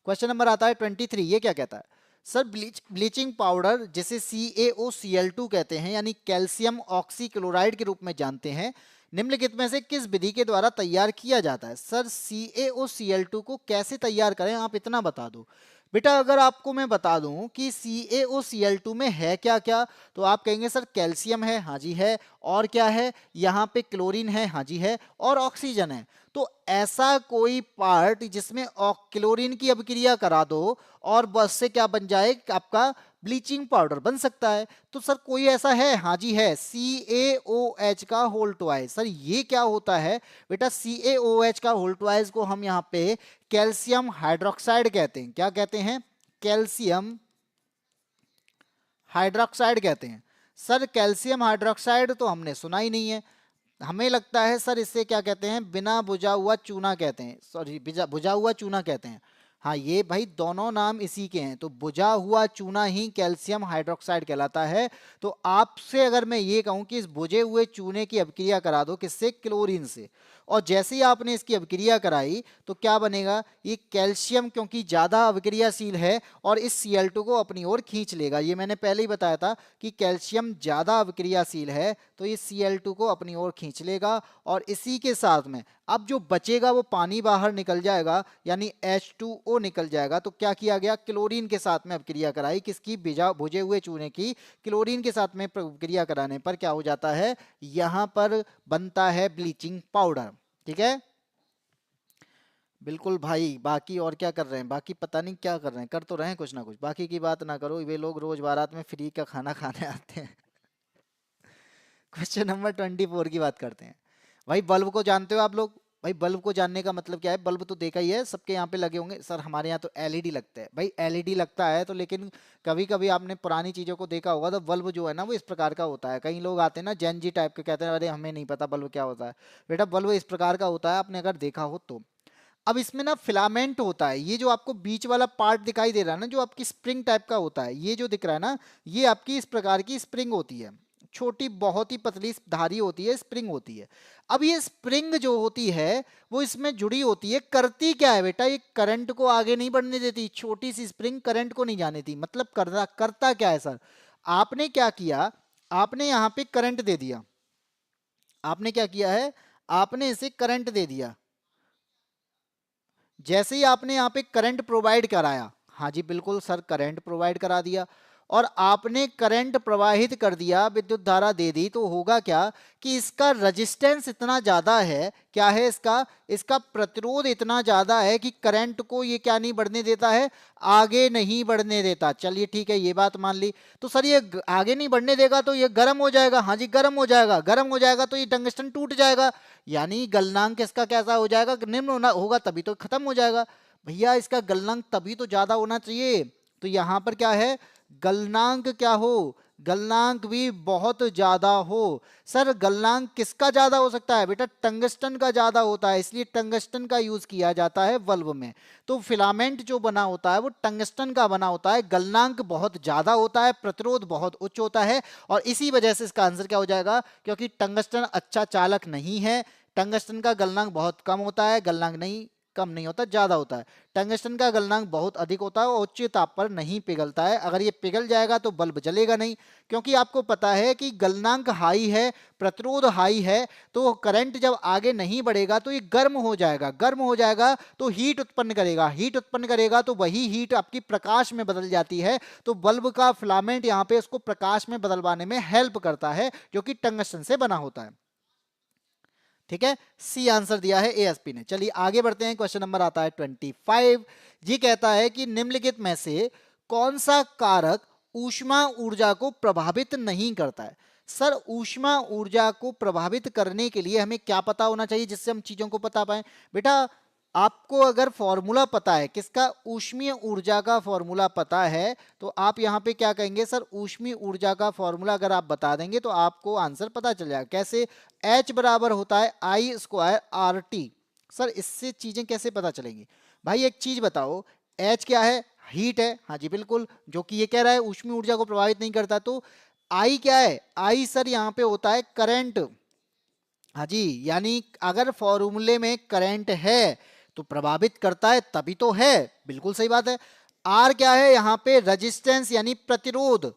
क्वेश्चन नंबर आता है 23। ये क्या कहता है? सर ब्लीचिंग पाउडर जिसे CaOCl2 कहते हैं, यानी कैल्शियम ऑक्सीक्लोराइड के रूप में जानते हैं, निम्नलिखित में से किस विधि के द्वारा तैयार किया जाता है? सर CaOCl2 को कैसे तैयार करें, आप इतना बता दो बेटा। अगर आपको मैं बता दूं कि CaOCl2 में है क्या क्या, तो आप कहेंगे सर कैल्शियम है, हाँ जी है, और क्या है, यहाँ पे क्लोरीन है, हाँ जी है, और ऑक्सीजन है। तो ऐसा कोई पार्ट जिसमें क्लोरीन की अभिक्रिया करा दो और बस से क्या बन जाए, आपका ब्लीचिंग पाउडर बन सकता है। तो सर कोई ऐसा है? हाँ जी है, CaOH का होल ट्वाइस। सर ये क्या होता है बेटा? CaOH का होल ट्वाइस को हम यहाँ पे कैल्शियम हाइड्रोक्साइड कहते हैं। क्या कहते हैं? कैल्शियम हाइड्रोक्साइड कहते हैं। सर कैल्शियम हाइड्रोक्साइड तो हमने सुना ही नहीं है, हमें लगता है सर इससे क्या कहते हैं, बिना बुझा हुआ चूना कहते हैं, सॉरी बुझा हुआ चूना कहते हैं। हाँ ये भाई दोनों नाम इसी के हैं, तो बुझा हुआ चूना ही कैल्शियम हाइड्रोक्साइड कहलाता है। तो आपसे अगर मैं ये कहूं कि इस बुझे हुए चूने की अभिक्रिया करा दो, किससे? क्लोरीन से, और जैसे ही आपने इसकी अभिक्रिया कराई तो क्या बनेगा, ये कैल्शियम क्योंकि ज्यादा अभिक्रियाशील है और इस Cl2 को अपनी ओर खींच लेगा। ये मैंने पहले ही बताया था कि कैल्शियम ज्यादा अभिक्रियाशील है तो ये Cl2 को अपनी ओर खींच लेगा, और इसी के साथ में अब जो बचेगा वो पानी बाहर निकल जाएगा, यानी H2O निकल जाएगा। तो क्या किया गया, क्लोरीन के साथ में अभिक्रिया कराई, किसकी? बुझे हुए चूने की। क्लोरीन के साथ में अभिक्रिया कराने पर क्या हो जाता है, यहां पर बनता है ब्लीचिंग पाउडर, ठीक है। बिल्कुल भाई, बाकी और क्या कर रहे हैं, बाकी पता नहीं क्या कर रहे हैं, कर तो रहे हैं कुछ ना कुछ, बाकी की बात ना करो, वे लोग रोज बारात में फ्री का खाना खाने आते हैं। क्वेश्चन नंबर 24 की बात करते हैं। भाई बल्ब को जानते हो आप लोग? भाई बल्ब को जानने का मतलब क्या है, बल्ब तो देखा ही है, सबके यहाँ पे लगे होंगे। सर हमारे यहाँ तो एलईडी लगता है। भाई एलईडी लगता है तो, लेकिन कभी कभी आपने पुरानी चीजों को देखा होगा तो बल्ब जो है ना वो इस प्रकार का होता है। कई लोग आते हैं ना जैन जी टाइप के, कहते हैं अरे हमें नहीं पता बल्ब क्या होता है। बेटा बल्ब इस प्रकार का होता है, आपने अगर देखा हो तो। अब इसमें ना फिलामेंट होता है, ये जो आपको बीच वाला पार्ट दिखाई दे रहा है ना, जो आपकी स्प्रिंग टाइप का होता है, ये जो दिख रहा है ना, ये आपकी इस प्रकार की स्प्रिंग होती है, छोटी बहुत ही पतली धारी होती है, स्प्रिंग होती है। अब ये स्प्रिंग जो होती है वो इसमें जुड़ी होती है, करती क्या है बेटा, ये करंट को आगे नहीं बढ़ने देती, छोटी सी स्प्रिंग करंट को नहीं जाने देती। मतलब करता क्या है सर, आपने क्या किया, आपने यहाँ पे करंट दे दिया, आपने क्या किया है, आपने इसे करंट दे दिया। जैसे ही आपने यहाँ पे करंट प्रोवाइड कराया, हाँ जी बिल्कुल सर करंट प्रोवाइड करा दिया, और आपने करंट प्रवाहित कर दिया, विद्युत धारा दे दी, तो होगा क्या कि इसका रेजिस्टेंस इतना ज्यादा है, क्या है इसका, इसका प्रतिरोध इतना ज्यादा है कि करंट को ये क्या नहीं बढ़ने देता है, आगे नहीं बढ़ने देता। चलिए ठीक है, ये बात मान ली। तो सर ये आगे नहीं बढ़ने देगा तो ये गर्म हो जाएगा, हाँ जी गर्म हो जाएगा, गर्म हो जाएगा तो ये टंगस्टन टूट जाएगा, यानी गलनांक इसका कैसा हो जाएगा, निम्न होना होगा, तभी तो खत्म हो जाएगा। भैया इसका गलनांक तभी तो ज्यादा होना चाहिए। तो यहां पर क्या है, गलनांक क्या हो, गलनांक भी बहुत ज्यादा हो। सर गलनांक किसका ज्यादा हो सकता है बेटा, टंगस्टन का ज्यादा होता है, इसलिए टंगस्टन का यूज किया जाता है बल्ब में। तो फिलामेंट जो बना होता है वो टंगस्टन का बना होता है, गलनांक बहुत ज्यादा होता है, प्रतिरोध बहुत उच्च होता है, और इसी वजह से इसका आंसर क्या हो जाएगा, क्योंकि टंगस्टन अच्छा चालक नहीं है, टंगस्टन का गलनांक बहुत कम होता है, गलनांक नहीं कम नहीं होता, ज्यादा होता है। टंगस्टन का गलनांक बहुत अधिक होता है और उच्च ताप पर नहीं पिघलता है। अगर ये पिघल जाएगा तो बल्ब जलेगा नहीं, क्योंकि आपको पता है कि गलनांक हाई है, प्रतिरोध हाई है, तो करंट जब आगे नहीं बढ़ेगा तो ये गर्म हो जाएगा, गर्म हो जाएगा तो हीट उत्पन्न करेगा, हीट उत्पन्न करेगा तो वही हीट आपकी प्रकाश में बदल जाती है। तो बल्ब का फिलामेंट यहाँ पे उसको प्रकाश में बदलवाने में हेल्प करता है, जो कि टंगस्टन से बना होता है। ठीक है, सी आंसर दिया है एएसपी ने। चलिए आगे बढ़ते हैं, क्वेश्चन नंबर आता है 25। जी कहता है कि निम्नलिखित में से कौन सा कारक ऊष्मा ऊर्जा को प्रभावित नहीं करता है। सर ऊष्मा ऊर्जा को प्रभावित करने के लिए हमें क्या पता होना चाहिए जिससे हम चीजों को बता पाए बेटा, आपको अगर फॉर्मूला पता है किसका, ऊष्मीय ऊर्जा का फॉर्मूला पता है, तो आप यहाँ पे क्या कहेंगे सर, ऊष्मीय ऊर्जा का फॉर्मूला अगर आप बता देंगे तो आपको आंसर पता चल जाएगा। कैसे, H बराबर होता है I स्क्वायर RT। सर इससे चीजें कैसे पता चलेंगी भाई, एक चीज बताओ, H क्या है, हीट है, हाँ जी बिल्कुल, जो कि ये कह रहा है ऊष्मीय ऊर्जा को प्रभावित नहीं करता। तो I क्या है, I सर यहाँ पे होता है करंट, हाँ जी, यानी अगर फॉर्मूले में करंट है तो प्रभावित करता है तभी तो है, बिल्कुल सही बात है। आर क्या है यहाँ पे, रेजिस्टेंस यानी प्रतिरोध,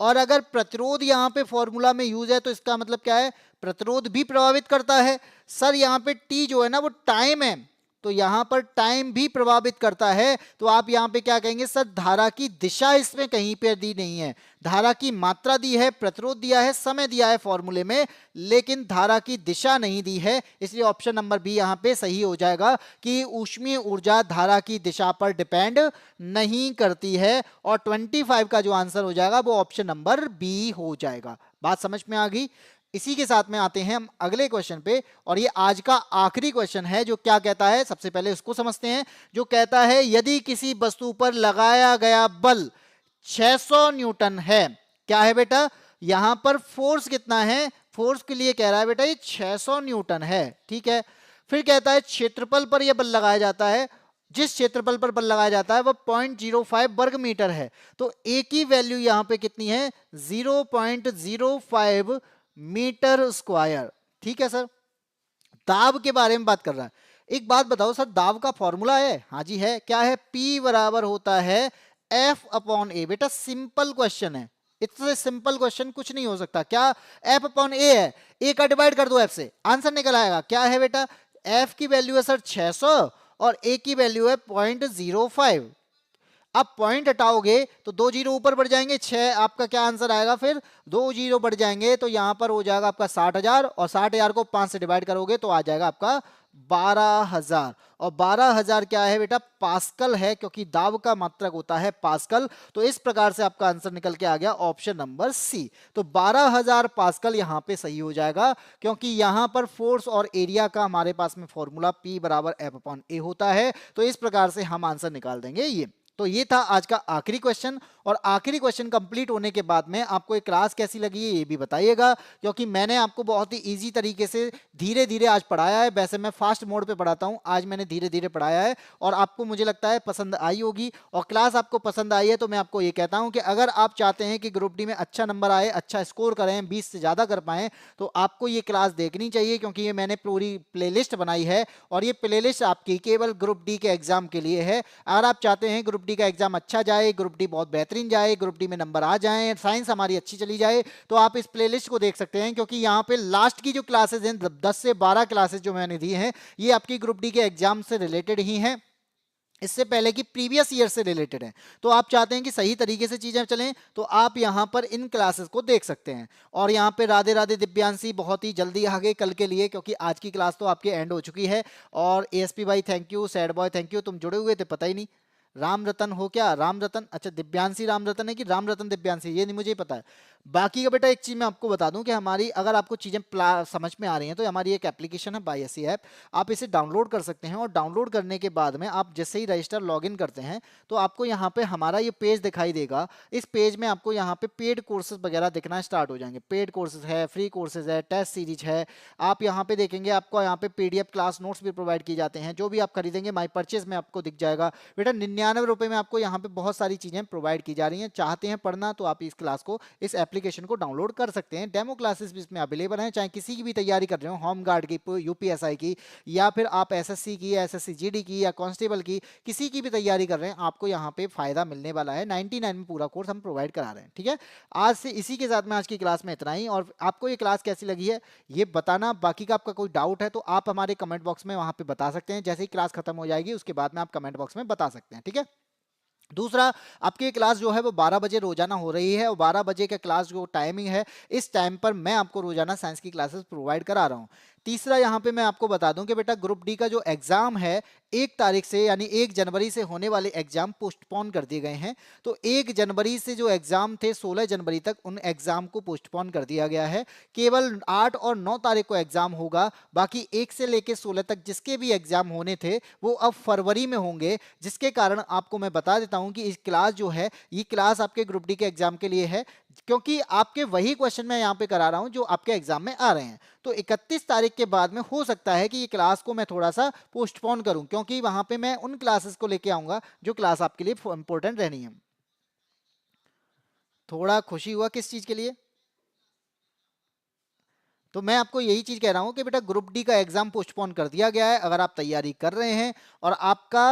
और अगर प्रतिरोध यहाँ पे फॉर्मूला में यूज है तो इसका मतलब क्या है, प्रतिरोध भी प्रभावित करता है। सर यहाँ पे टी जो है ना वो टाइम है, तो यहां पर टाइम भी प्रभावित करता है। तो आप यहां पे क्या कहेंगे सर, धारा की दिशा इसमें कहीं पे दी नहीं है, धारा की मात्रा दी है, प्रतिरोध दिया है, समय दिया है फॉर्मूले में, लेकिन धारा की दिशा नहीं दी है, इसलिए ऑप्शन नंबर बी यहां पे सही हो जाएगा कि ऊष्मीय ऊर्जा धारा की दिशा पर डिपेंड नहीं करती है। और 25 का जो आंसर हो जाएगा वो ऑप्शन नंबर बी हो जाएगा। बात समझ में आ गई। इसी के साथ में आते हैं हम अगले क्वेश्चन पे, और ये आज का आखिरी क्वेश्चन है जो क्या कहता है, सबसे पहले उसको समझते हैं। जो कहता है यदि किसी वस्तु पर लगाया गया बल 600 न्यूटन है, क्या है बेटा, यहां पर फोर्स कितना है, फोर्स के लिए कह रहा है बेटा ये 600 न्यूटन है, ठीक है। फिर कहता है क्षेत्रफल पर यह बल लगाया जाता है, जिस क्षेत्रफल पर बल लगाया जाता है वह 0.05 वर्ग मीटर है। तो ए की वैल्यू यहां पे कितनी है, 0.05 मीटर स्क्वायर, ठीक है सर। दाब के बारे में बात कर रहा है। एक बात बताओ सर, दाब का फॉर्मूला है, हाँ जी है, क्या है, P बराबर होता है F अपॉन ए। बेटा सिंपल क्वेश्चन है, इतने सिंपल क्वेश्चन कुछ नहीं हो सकता। क्या, F अपॉन ए है, ए का डिवाइड कर दो F से, आंसर निकल आएगा। क्या है बेटा, F की वैल्यू है सर 600 और ए की वैल्यू है 0.05। अब पॉइंट हटाओगे तो 2 जीरो ऊपर बढ़ जाएंगे, 6 आपका क्या आंसर आएगा, फिर 2 जीरो बढ़ जाएंगे तो यहां पर हो जाएगा आपका 60,000, और 60,000 को 5 से डिवाइड करोगे तो आ जाएगा आपका 12,000। और 12,000 क्या है बेटा, पास्कल है, क्योंकि दाब का मात्रक होता है पास्कल। तो इस प्रकार से आपका आंसर निकल के आ गया ऑप्शन नंबर सी। तो 12,000 पास्कल यहां पे सही हो जाएगा, क्योंकि यहां पर फोर्स और एरिया का हमारे पास में फॉर्मूला P बराबर F अपॉन ए होता है। तो इस प्रकार से हम आंसर निकाल देंगे ये। तो ये था आज का आखिरी क्वेश्चन, और आखिरी क्वेश्चन कंप्लीट होने के बाद में आपको ये क्लास कैसी लगी है ये भी बताइएगा, क्योंकि मैंने आपको बहुत ही इजी तरीके से धीरे धीरे आज पढ़ाया है। वैसे मैं फास्ट मोड पे पढ़ाता हूँ, आज मैंने धीरे धीरे पढ़ाया है, और आपको मुझे लगता है पसंद आई होगी। और क्लास आपको पसंद आई है तो मैं आपको ये कहता हूँ कि अगर आप चाहते हैं कि ग्रुप डी में अच्छा नंबर आए, अच्छा स्कोर करें, 20 से ज़्यादा कर पाएँ, तो आपको ये क्लास देखनी चाहिए, क्योंकि ये मैंने पूरी प्ले बनाई है, और ये प्ले आपकी केवल ग्रुप डी के एग्जाम के लिए है। अगर आप चाहते हैं ग्रुप डी का एग्जाम अच्छा जाए, ग्रुप डी बहुत बेहतरीन जाए, ग्रुप डी में नंबर आ जाएं, साइंस हमारी अच्छी चली जाए, तो आप इस प्लेलिस्ट को देख सकते हैं। क्योंकि यहाँ पे लास्ट की जो क्लासेस हैं, 10 से 12 क्लासेस जो मैंने दी हैं, ये आपकी ग्रुप डी के एग्जाम से रिलेटेड ही हैं, इससे पहले की प्रीवियस ईयर से रिलेटेड है। तो आप चाहते हैं कि सही तरीके से चीजें चलें, तो आप यहां पर इन क्लासेस को देख सकते हैं। और यहां पे राधे राधे दिव्यांशी बहुत ही जल्दी आ गए कल के लिए, क्योंकि आज की क्लास तो आपके एंड हो चुकी है। और एएसपी भाई thank you, sad boy thank you, तुम जुड़े हुए थे पता ही नहीं। राम रतन हो क्या, राम रतन, अच्छा दिव्यांशी राम रतन है कि राम रतन दिव्यांशी, ये नहीं मुझे पता है। बाकी का बेटा एक चीज मैं आपको बता दूं कि हमारी, अगर आपको चीजें समझ में आ रही हैं, तो हमारी एक एप्लीकेशन है बायसी ऐप, आप इसे डाउनलोड कर सकते हैं। और डाउनलोड करने के बाद में आप जैसे ही रजिस्टर लॉगिन करते हैं तो आपको यहाँ पे हमारा ये पेज दिखाई देगा। इस पेज में आपको यहाँ पे पेड कोर्सेज वगैरह दिखना स्टार्ट हो जाएंगे। पेड कोर्सेज है, फ्री कोर्सेज है, टेस्ट सीरीज है। आप यहाँ पे देखेंगे, आपको यहाँ पे PDF क्लास नोट्स भी प्रोवाइड किए जाते हैं, जो भी आप खरीदेंगे माई परचेज में आपको दिख जाएगा। बेटा 99 रुपए में आपको यहाँ पे बहुत सारी चीजें प्रोवाइड की जा रही हैं। चाहते हैं पढ़ना तो आप इस क्लास को, इस एप्लीकेशन को डाउनलोड कर सकते हैं। डेमो क्लासेस भी इसमें अवेलेबल हैं, चाहे किसी की भी तैयारी कर रहे हो, होम गार्ड की, यूपीएसआई की, या फिर आप एसएससी की, एसएससी जीडी की, या कांस्टेबल की, किसी की भी तैयारी कर रहे हैं, आपको यहाँ पे फायदा मिलने वाला है। 99 में पूरा कोर्स हम प्रोवाइड करा रहे हैं, ठीक है। आज से इसी के साथ में आज की क्लास में इतना ही। और आपको ये क्लास कैसी लगी है ये बताना। बाकी का आपका कोई डाउट है तो आप हमारे कमेंट बॉक्स में वहां पे बता सकते हैं। जैसे ही क्लास खत्म हो जाएगी उसके बाद में आप कमेंट बॉक्स में बता सकते हैं, ठीक है। दूसरा, आपकी क्लास जो है वो 12 बजे रोजाना हो रही है, और 12 बजे का क्लास जो टाइमिंग है, इस टाइम पर मैं आपको रोजाना साइंस की क्लासेस प्रोवाइड करा रहा हूँ। तीसरा यहाँ पे मैं आपको बता दूं कि बेटा ग्रुप डी का जो एग्जाम है 1 तारीख से यानी 1 जनवरी से होने वाले एग्जाम पोस्टपोन कर दिए गए हैं। तो 1 जनवरी से जो एग्जाम थे 16 जनवरी तक उन एग्जाम को पोस्टपोन कर दिया गया है। केवल 8 और 9 तारीख को एग्जाम होगा, बाकी 1 से लेकर 16 तक जिसके भी एग्जाम होने थे वो अब फरवरी में होंगे। जिसके कारण आपको मैं बता देता हूं कि इस क्लास जो है ये क्लास आपके ग्रुप डी के एग्जाम के लिए है, क्योंकि आपके वही क्वेश्चन मैं यहाँ पे करा रहा हूं जो आपके एग्जाम में आ रहे हैं। तो 31 तारीख के बाद में हो सकता है कि ये क्लास को मैं थोड़ा सा पोस्टपोन करूं, क्योंकि वहां पे मैं उन क्लासेस को लेके आऊंगा जो क्लास आपके लिए इंपॉर्टेंट रहनी है। थोड़ा खुशी हुआ किस चीज के लिए? तो मैं आपको यही चीज कह रहा हूं कि बेटा ग्रुप डी का एग्जाम पोस्टपोन कर दिया गया है। अगर आप तैयारी कर रहे हैं और आपका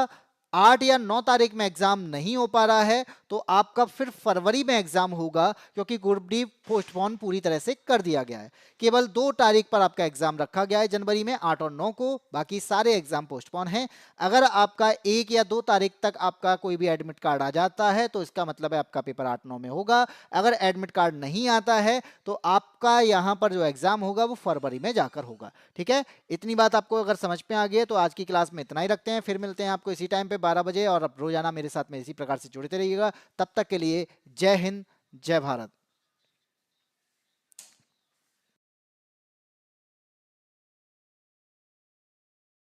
8 या 9 तारीख में एग्जाम नहीं हो पा रहा है तो आपका फिर फरवरी में एग्जाम होगा, क्योंकि ग्रुप डी पोस्टपोन पूरी तरह से कर दिया गया है। केवल 2 तारीख पर आपका एग्जाम रखा गया है जनवरी में, 8 और 9 को, बाकी सारे एग्जाम पोस्टपोन हैं। अगर आपका 1 या 2 तारीख तक आपका कोई भी एडमिट कार्ड आ जाता है तो इसका मतलब है आपका पेपर 8-9 में होगा। अगर एडमिट कार्ड नहीं आता है तो आपका यहाँ पर जो एग्जाम होगा वो फरवरी में जाकर होगा। ठीक है, इतनी बात आपको अगर समझ में आ गई है तो आज की क्लास में इतना ही रखते हैं। फिर मिलते हैं आपको इसी टाइम पे 12 बजे, और अब रोजाना मेरे साथ में इसी प्रकार से जुड़ते रहिएगा। तब तक के लिए जय हिंद, जय भारत।